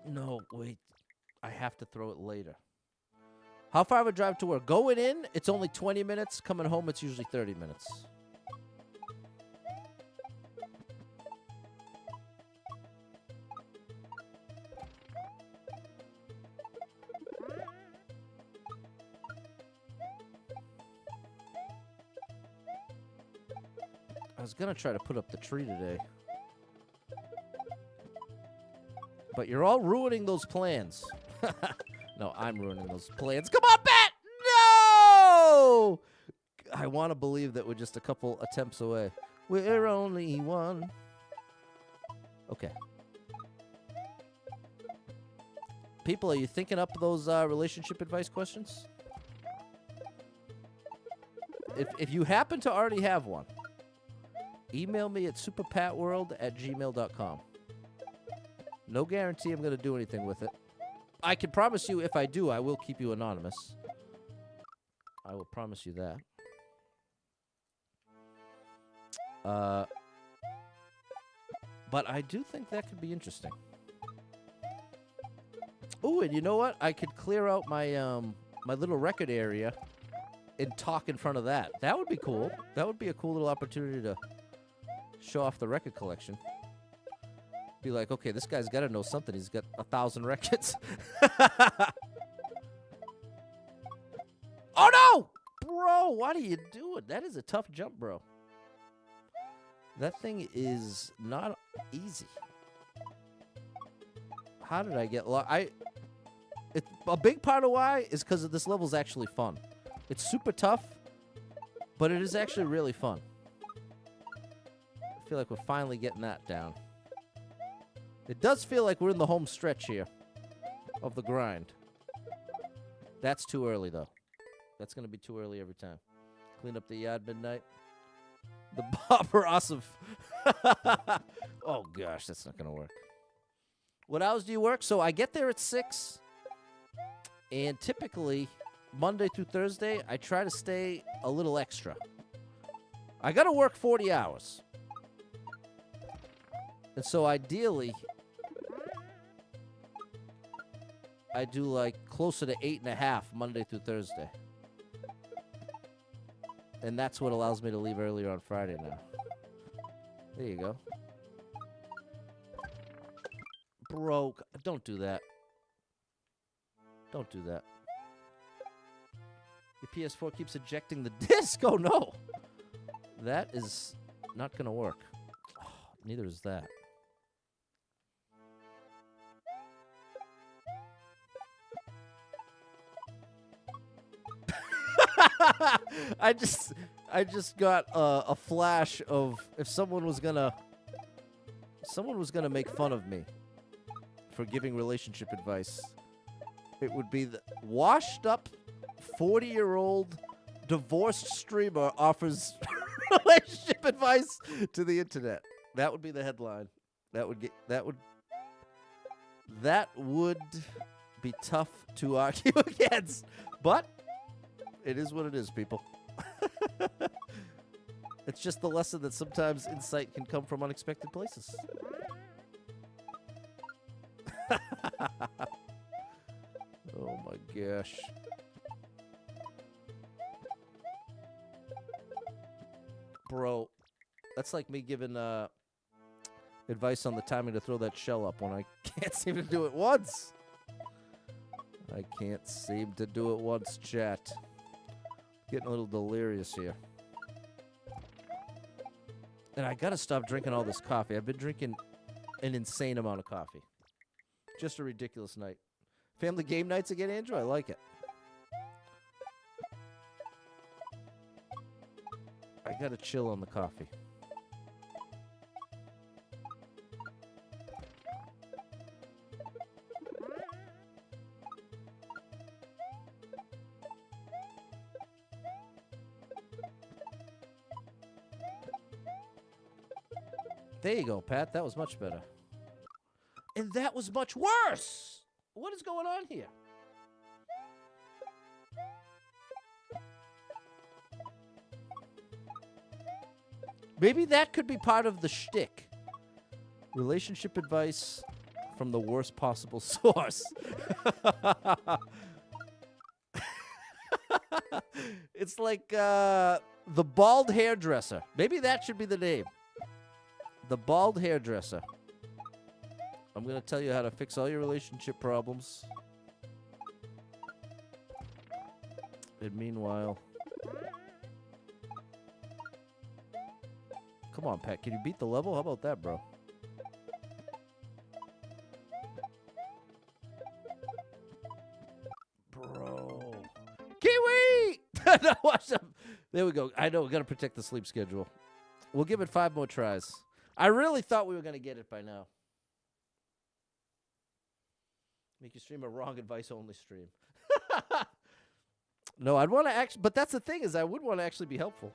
No, wait. I have to throw it later. How far of a drive to work? Going in, it's only 20 minutes. Coming home, it's usually 30 minutes. I was going to try to put up the tree today. But you're all ruining those plans. No, I'm ruining those plans. Come on, Bat! No! I want to believe that we're just a couple attempts away. We're only one. Okay. People, are you thinking up those relationship advice questions? If you happen to already have one, email me at superpatworld@gmail.com. No guarantee I'm going to do anything with it. I can promise you if I do, I will keep you anonymous. I will promise you that. But I do think that could be interesting. Ooh, and you know what? I could clear out my my little record area and talk in front of that. That would be cool. That would be a cool little opportunity to show off the record collection. Be like, okay, this guy's got to know something. He's got 1,000 records. Oh, no! Bro, what are you doing? That is a tough jump, bro. That thing is not easy. How did I get lost? A big part of why is because this level's actually fun. It's super tough, but it is actually really fun. I feel like we're finally getting that down. It does feel like we're in the home stretch here of the grind. That's too early, though. That's going to be too early every time. Clean up the yard midnight. The Bob Ross of... Oh, gosh, that's not going to work. What hours do you work? So I get there at 6. And typically, Monday through Thursday, I try to stay a little extra. I got to work 40 hours. And so ideally... I do like closer to 8.5 Monday through Thursday. And that's what allows me to leave earlier on Friday now. There you go. Bro, don't do that. Don't do that. Your PS4 keeps ejecting the disc. Oh, no. That is not going to work. Oh, neither is that. I just got a flash of if someone was gonna make fun of me for giving relationship advice, it would be the washed up 40-year-old divorced streamer offers relationship advice to the internet. That would be the headline. That would be tough to argue against, but it is what it is, people. It's just the lesson that sometimes insight can come from unexpected places. Oh my gosh. Bro, that's like me giving advice on the timing to throw that shell up when I can't seem to do it once. I can't seem to do it once, chat. Getting a little delirious here. And I gotta stop drinking all this coffee. I've been drinking an insane amount of coffee. Just a ridiculous night. Family game nights again, Andrew? I like it. I gotta chill on the coffee. There you go, Pat. That was much better. And that was much worse. What is going on here? Maybe that could be part of the shtick. Relationship advice from the worst possible source. It's like the bald hairdresser. Maybe that should be the name. The bald hairdresser. I'm going to tell you how to fix all your relationship problems. And meanwhile... Come on, Pat. Can you beat the level? How about that, bro? Bro. Kiwi! No, watch them. There we go. I know. We got to protect the sleep schedule. We'll give it 5 more tries. I really thought we were going to get it by now. Make you stream a wrong advice only stream. No, I'd want to actually, but that's the thing is I would want to actually be helpful.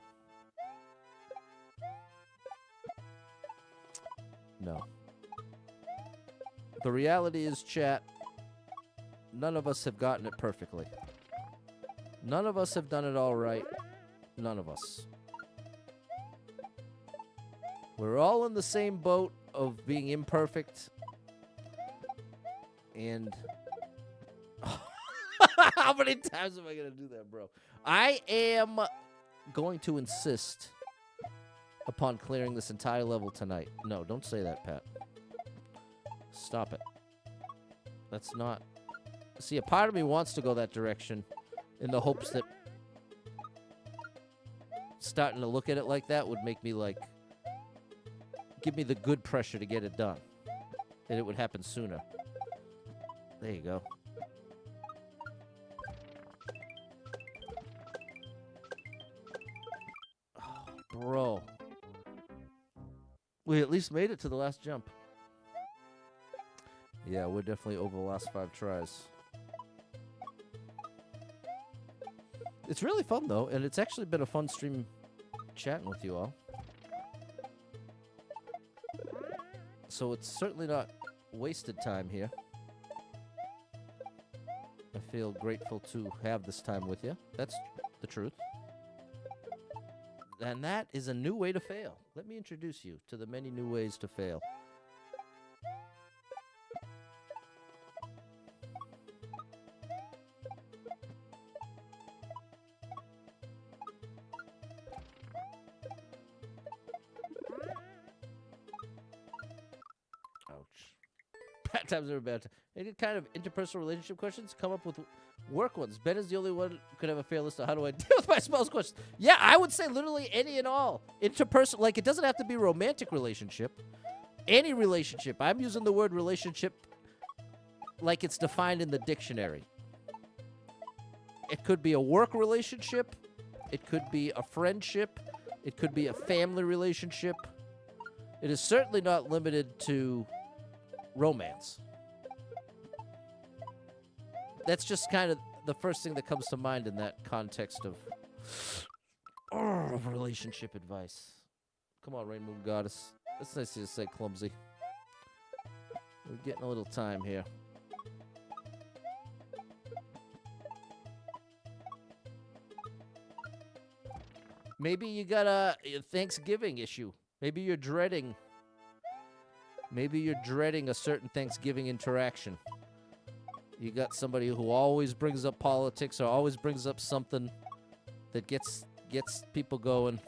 No. The reality is, chat, none of us have gotten it perfectly. None of us have done it all right. None of us. We're all in the same boat of being imperfect. And how many times am I going to do that, bro? I am going to insist upon clearing this entire level tonight. No, don't say that, Pat. Stop it. That's not... See, a part of me wants to go that direction in the hopes that starting to look at it like that would make me, like, give me the good pressure to get it done. And it would happen sooner. There you go. Oh, bro. We at least made it to the last jump. Yeah, we're definitely over the last 5 tries. It's really fun, though, and it's actually been a fun stream chatting with you all. So it's certainly not wasted time here. I feel grateful to have this time with you. That's the truth. And that is a new way to fail. Let me introduce you to the many new ways to fail. Bad times are bad. Any kind of interpersonal relationship questions? Come up with work ones. Ben is the only one who could have a fair list of how do I deal with my spouse questions. Yeah, I would say literally any and all. Interpersonal, like it doesn't have to be romantic relationship. Any relationship. I'm using the word relationship like it's defined in the dictionary. It could be a work relationship. It could be a friendship. It could be a family relationship. It is certainly not limited to romance. That's just kind of the first thing that comes to mind in that context of relationship advice. Come on, Rain Moon Goddess. That's nice to say clumsy. We're getting a little time here. Maybe you got a Thanksgiving issue. Maybe you're dreading a certain Thanksgiving interaction. You got somebody who always brings up politics or always brings up something that gets people going.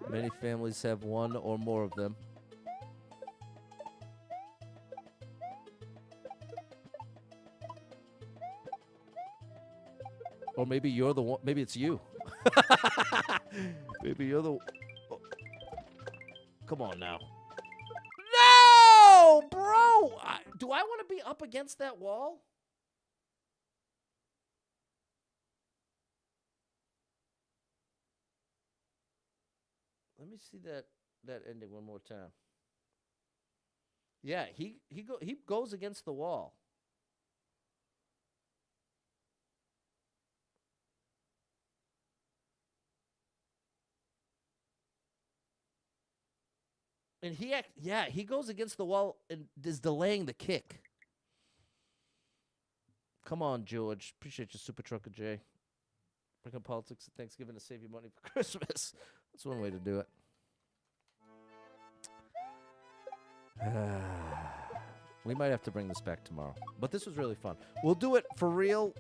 Many families have one or more of them. Or maybe you're the one. Maybe it's you. Maybe you're the... Oh. Come on now. No, bro! Do I want to be up against that wall? Let me see that ending one more time. Yeah, he goes against the wall. And he goes against the wall and is delaying the kick. Come on, George. Appreciate your Super Trucker J. Bring up politics at Thanksgiving to save you money for Christmas. That's one way to do it. We might have to bring this back tomorrow. But this was really fun. We'll do it for real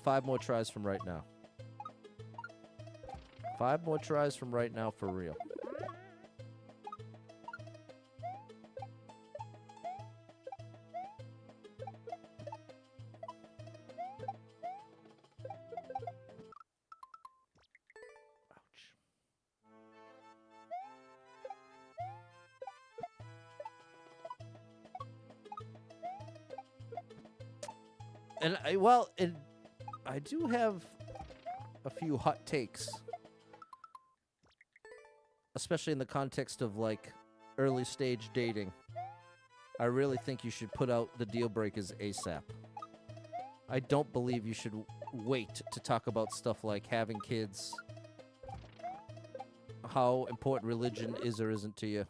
5 more tries from right now. 5 more tries from right now for real. And I do have a few hot takes, especially in the context of like early stage dating. I really think you should put out the deal breakers ASAP. I don't believe you should wait to talk about stuff like having kids, how important religion is or isn't to you,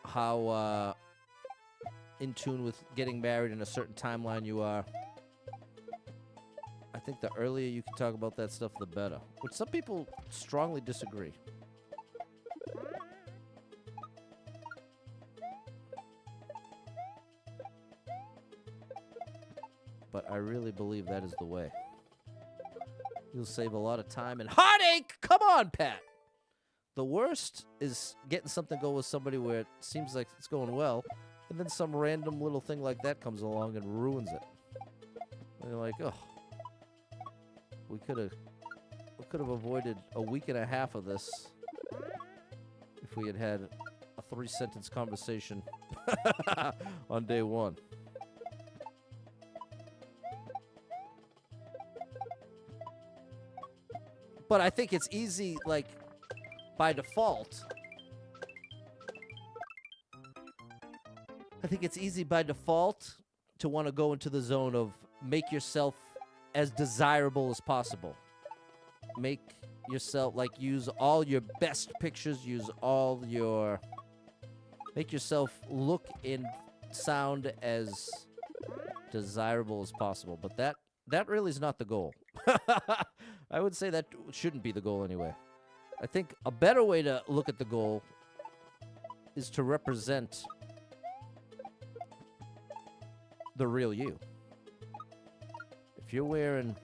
how in tune with getting married in a certain timeline you are. I think the earlier you can talk about that stuff, the better. Which some people strongly disagree. But I really believe that is the way. You'll save a lot of time and heartache! Come on, Pat! The worst is getting something going with somebody where it seems like it's going well, and then some random little thing like that comes along and ruins it. And you're like, oh, we could have avoided a week and a half of this if we had a 3-sentence conversation on day 1. But I think it's easy, like, by default. I think it's easy by default to want to go into the zone of make yourself as desirable as possible. Make yourself, like, use all your best pictures, make yourself look and sound as desirable as possible. But that really is not the goal. I would say that shouldn't be the goal anyway. I think a better way to look at the goal is to represent the real you. If you're wearing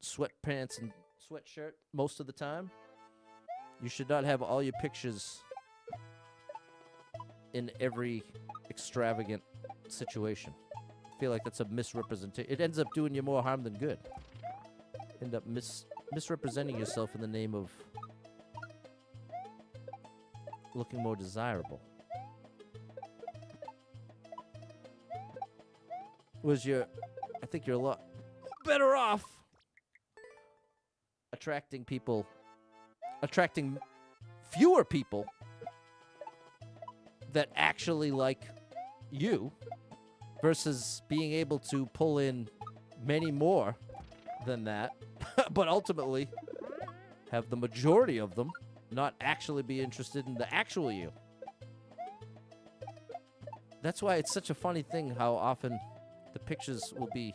sweatpants and sweatshirt most of the time, you should not have all your pictures in every extravagant situation. I feel like that's a misrepresentation. It ends up doing you more harm than good. End up misrepresenting yourself in the name of looking more desirable. I think you're a lot better off attracting fewer people that actually like you versus being able to pull in many more than that, but ultimately have the majority of them not actually be interested in the actual you. That's why it's such a funny thing how often the pictures will be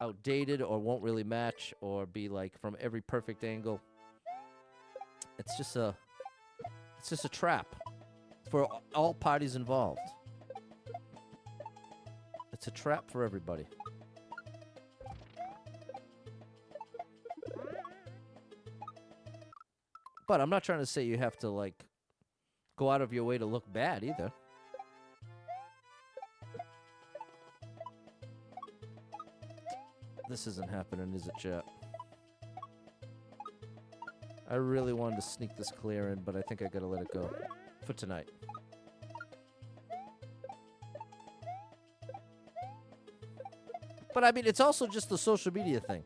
outdated or won't really match or be like from every perfect angle. It's just a trap for all parties involved. It's a trap for everybody. But I'm not trying to say you have to, like, go out of your way to look bad either. This isn't happening, is it, chat? I really wanted to sneak this clear in, but I think I gotta let it go for tonight. But I mean, it's also just the social media thing.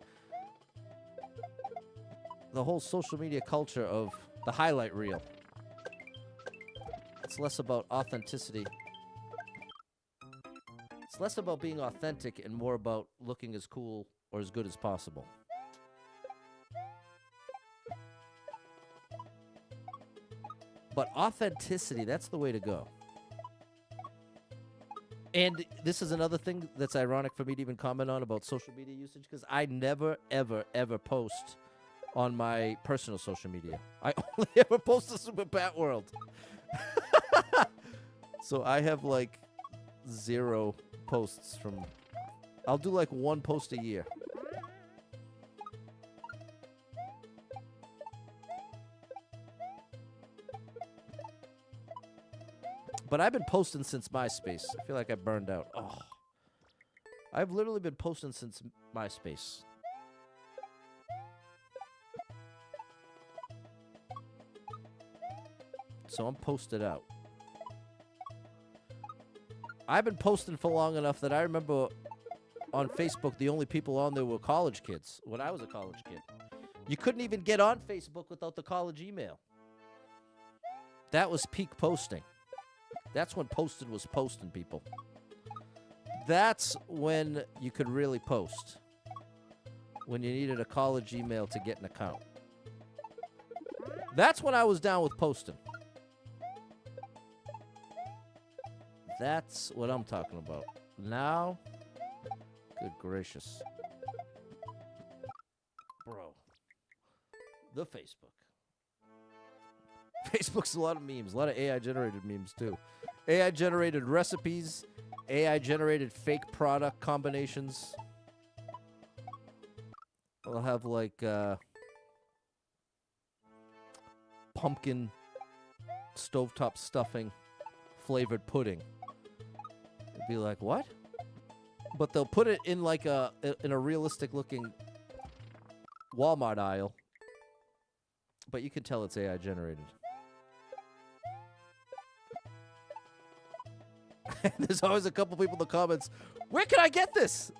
The whole social media culture of the highlight reel. It's less about authenticity. It's less about being authentic and more about looking as cool or as good as possible. But authenticity, that's the way to go. And this is another thing that's ironic for me to even comment on about social media usage, because I never, ever, ever post on my personal social media. I only ever post to Super Pat World. So I have like 0 posts from... I'll do like 1 post a year. But I've been posting since MySpace. I feel like I burned out. Oh, I've literally been posting since MySpace. So I'm posted out. I've been posting for long enough that I remember on Facebook the only people on there were college kids when I was a college kid. You couldn't even get on Facebook without the college email. That was peak posting. That's when posted was posting, people. That's when you could really post. When you needed a college email to get an account. That's when I was down with posting. That's what I'm talking about. Now, good gracious. Bro. The Facebook. Facebook's a lot of memes. A lot of AI-generated memes, too. AI-generated recipes. AI-generated fake product combinations. I'll have, like, pumpkin stovetop stuffing flavored pudding. It'd be like, what? But they'll put it in, like, in a realistic-looking Walmart aisle. But you can tell it's AI-generated. There's always a couple people in the comments, where can I get this?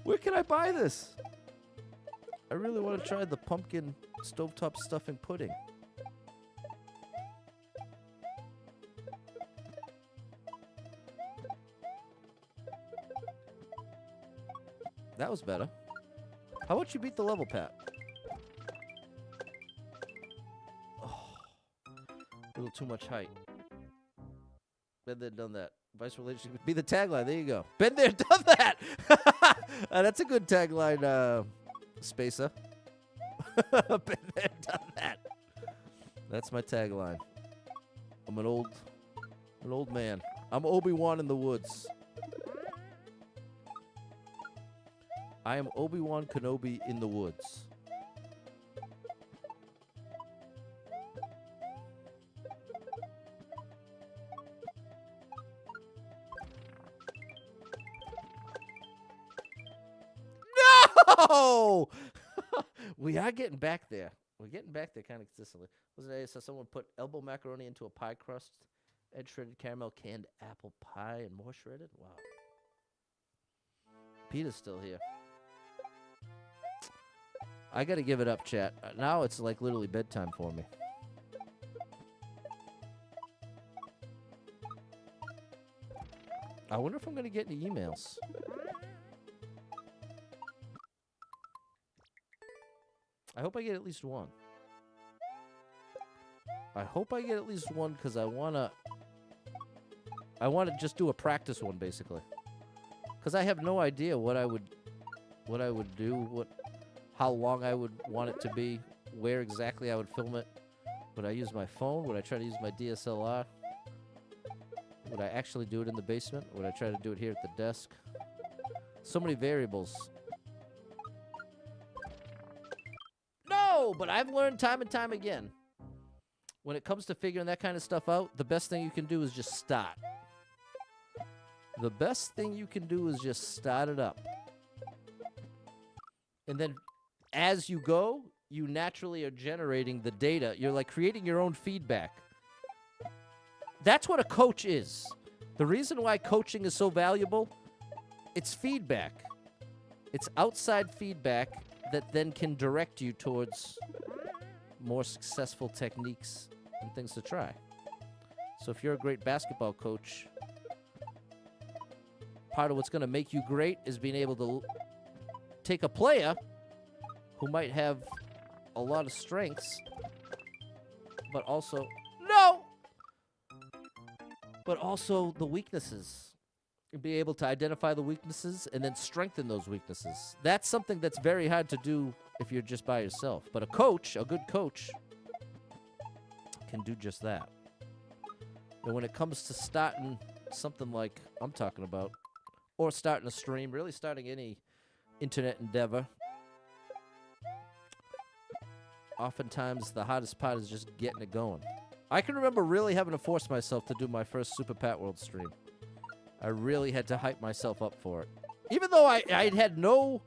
Where can I buy this? I really want to try the pumpkin stovetop stuffing pudding. That was better. How about you beat the level, Pat? Oh, a little too much height. Been there, done that. Vice relationship. Be the tagline. There you go. Been there, done that. That's a good tagline, Spacer. Been there, done that. That's my tagline. I'm an old man. I'm Obi-Wan in the woods. I am Obi-Wan Kenobi in the woods. No! We are getting back there. We're getting back there kind of consistently. Wasn't it? So someone put elbow macaroni into a pie crust, and shredded caramel, canned apple pie, and more shredded? Wow. Peter's still here. I gotta give it up, chat. Now it's like literally bedtime for me. I wonder if I'm gonna get any emails. I hope I get at least one. I hope I get at least one because I wanna just do a practice one basically. Because I have no idea what I would do, how long I would want it to be, where exactly I would film it. Would I use my phone? Would I try to use my DSLR? Would I actually do it in the basement? Would I try to do it here at the desk? So many variables. No, but I've learned time and time again. When it comes to figuring that kind of stuff out, the best thing you can do is just start. The best thing you can do is just start it up. And then as you go, you naturally are generating the data. You're like creating your own feedback. That's what a coach is. The reason why coaching is so valuable, it's feedback. It's outside feedback that then can direct you towards more successful techniques and things to try. So if you're a great basketball coach, part of what's going to make you great is being able to take a player who might have a lot of strengths, but also but also the weaknesses. And be able to identify the weaknesses and then strengthen those weaknesses. That's something that's very hard to do if you're just by yourself. But a coach, a good coach, can do just that. And when it comes to starting something like I'm talking about, or starting a stream, really starting any internet endeavor, oftentimes the hardest part is just getting it going. I can remember really having to force myself to do my first Super Pat World stream. I really had to hype myself up for it. Even though I had no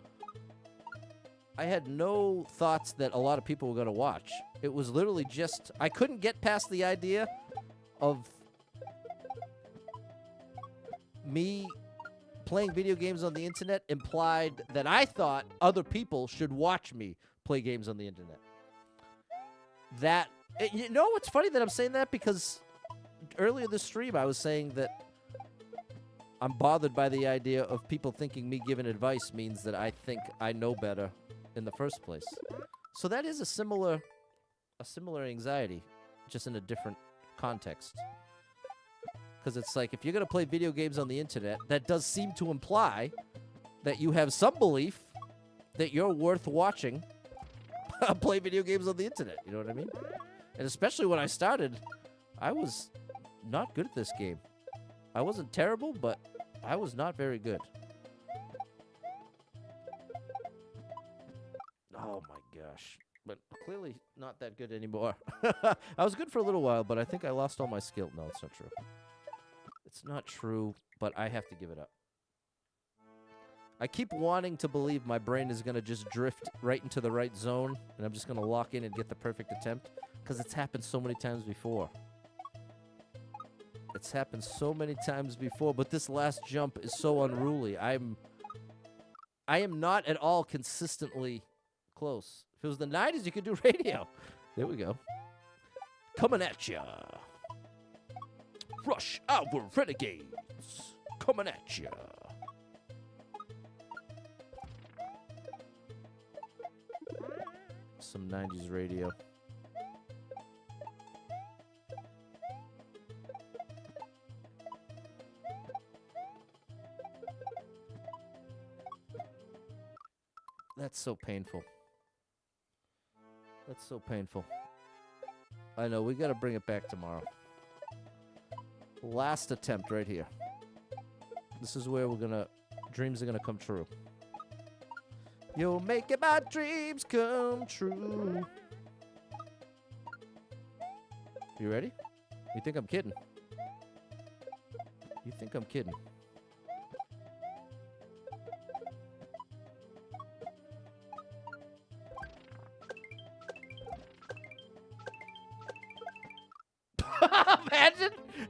thoughts that a lot of people were going to watch. It was literally just, I couldn't get past the idea of me playing video games on the internet implied that I thought other people should watch me play games on the internet. You know what's funny that I'm saying that? Because earlier this stream I was saying that I'm bothered by the idea of people thinking me giving advice means that I think I know better in the first place. So that is a similar anxiety, just in a different context. Because it's like, if you're going to play video games on the internet, that does seem to imply that you have some belief that you're worth watching play video games on the internet. You know what I mean? And especially when I started, I was not good at this game. I wasn't terrible, but I was not very good. Oh my gosh. But clearly not that good anymore. I was good for a little while, but I think I lost all my skill. No, it's not true. It's not true, but I have to give it up. I keep wanting to believe my brain is going to just drift right into the right zone, and I'm just going to lock in and get the perfect attempt, because it's happened so many times before. It's happened so many times before, but this last jump is so unruly. I am not at all consistently close. If it was the 90s, you could do radio. There we go. Coming at ya. Rush Hour Renegades. Coming at ya. Some 90s radio. That's so painful. That's so painful. I know, we gotta bring it back tomorrow. Last attempt right here. This is where dreams are gonna come true. You're making my dreams come true. You ready? You think I'm kidding? You think I'm kidding?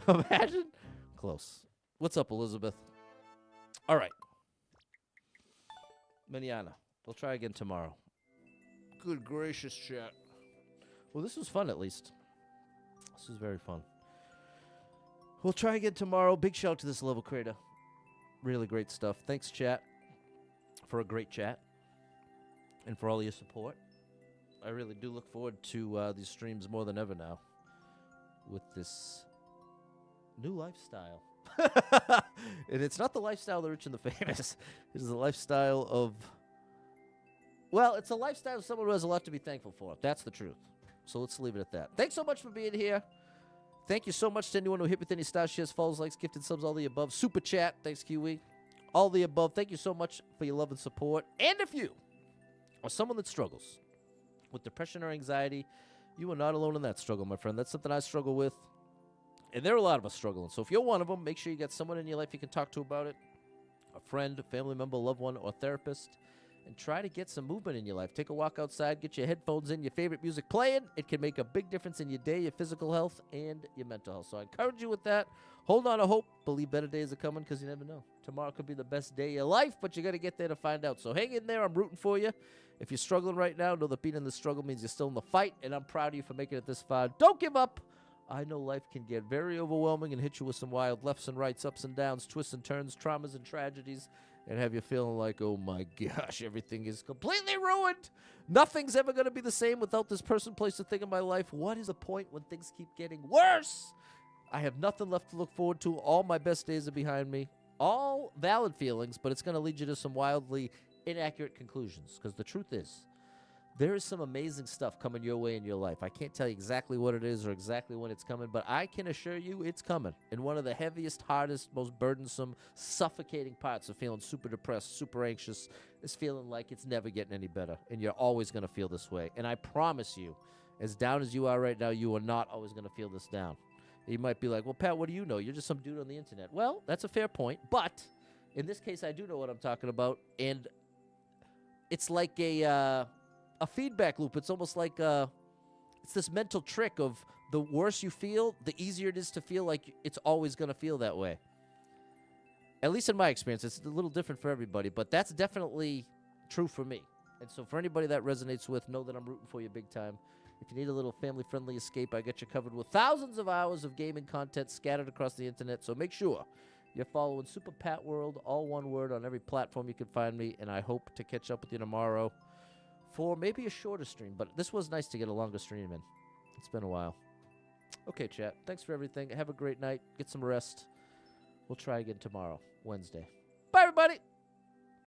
Imagine. Close. What's up, Elizabeth? All right. Manana. We'll try again tomorrow. Good gracious, chat. Well, this was fun, at least. This was very fun. We'll try again tomorrow. Big shout out to this level creator. Really great stuff. Thanks, chat, for a great chat and for all your support. I really do look forward to these streams more than ever now with this new lifestyle. And it's not the lifestyle of the rich and the famous. It is the lifestyle of, well, it's a lifestyle of someone who has a lot to be thankful for. That's the truth. So let's leave it at that. Thanks so much for being here. Thank you so much to anyone who hit with any stars, shares, follows, likes, gifted subs, all the above. Super chat. Thanks, QE. All the above. Thank you so much for your love and support. And if you are someone that struggles with depression or anxiety, you are not alone in that struggle, my friend. That's something I struggle with. And there are a lot of us struggling. So if you're one of them, make sure you got someone in your life you can talk to about it. A friend, a family member, loved one, or therapist. And try to get some movement in your life. Take a walk outside, get your headphones in, your favorite music playing. It can make a big difference in your day, your physical health, and your mental health. So I encourage you with that. Hold on to hope. Believe better days are coming because you never know. Tomorrow could be the best day of your life, but you got to get there to find out. So hang in there. I'm rooting for you. If you're struggling right now, know that being in the struggle means you're still in the fight, and I'm proud of you for making it this far. Don't give up. I know life can get very overwhelming and hit you with some wild lefts and rights, ups and downs, twists and turns, traumas and tragedies, and have you feeling like, oh my gosh, everything is completely ruined. Nothing's ever going to be the same without this person, place, or thing in my life. What is the point when things keep getting worse? I have nothing left to look forward to. All my best days are behind me. All valid feelings, but it's going to lead you to some wildly inaccurate conclusions, because the truth is, there is some amazing stuff coming your way in your life. I can't tell you exactly what it is or exactly when it's coming, but I can assure you it's coming. And one of the heaviest, hardest, most burdensome, suffocating parts of feeling super depressed, super anxious, is feeling like it's never getting any better. And you're always going to feel this way. And I promise you, as down as you are right now, you are not always going to feel this down. You might be like, well, Pat, what do you know? You're just some dude on the internet. Well, that's a fair point. But in this case, I do know what I'm talking about. And it's like a feedback loop. It's almost like it's this mental trick of the worse you feel, the easier it is to feel like it's always going to feel that way. At least in my experience. It's a little different for everybody, but that's definitely true for me. And so for anybody that resonates with, know that I'm rooting for you big time. If you need a little family-friendly escape, I got you covered with thousands of hours of gaming content scattered across the internet, so make sure you're following Super Pat World, all one word, on every platform you can find me, and I hope to catch up with you tomorrow for maybe a shorter stream, but this was nice to get a longer stream in. It's been a while. Okay, chat. Thanks for everything. Have a great night. Get some rest. We'll try again tomorrow, Wednesday. Bye, everybody.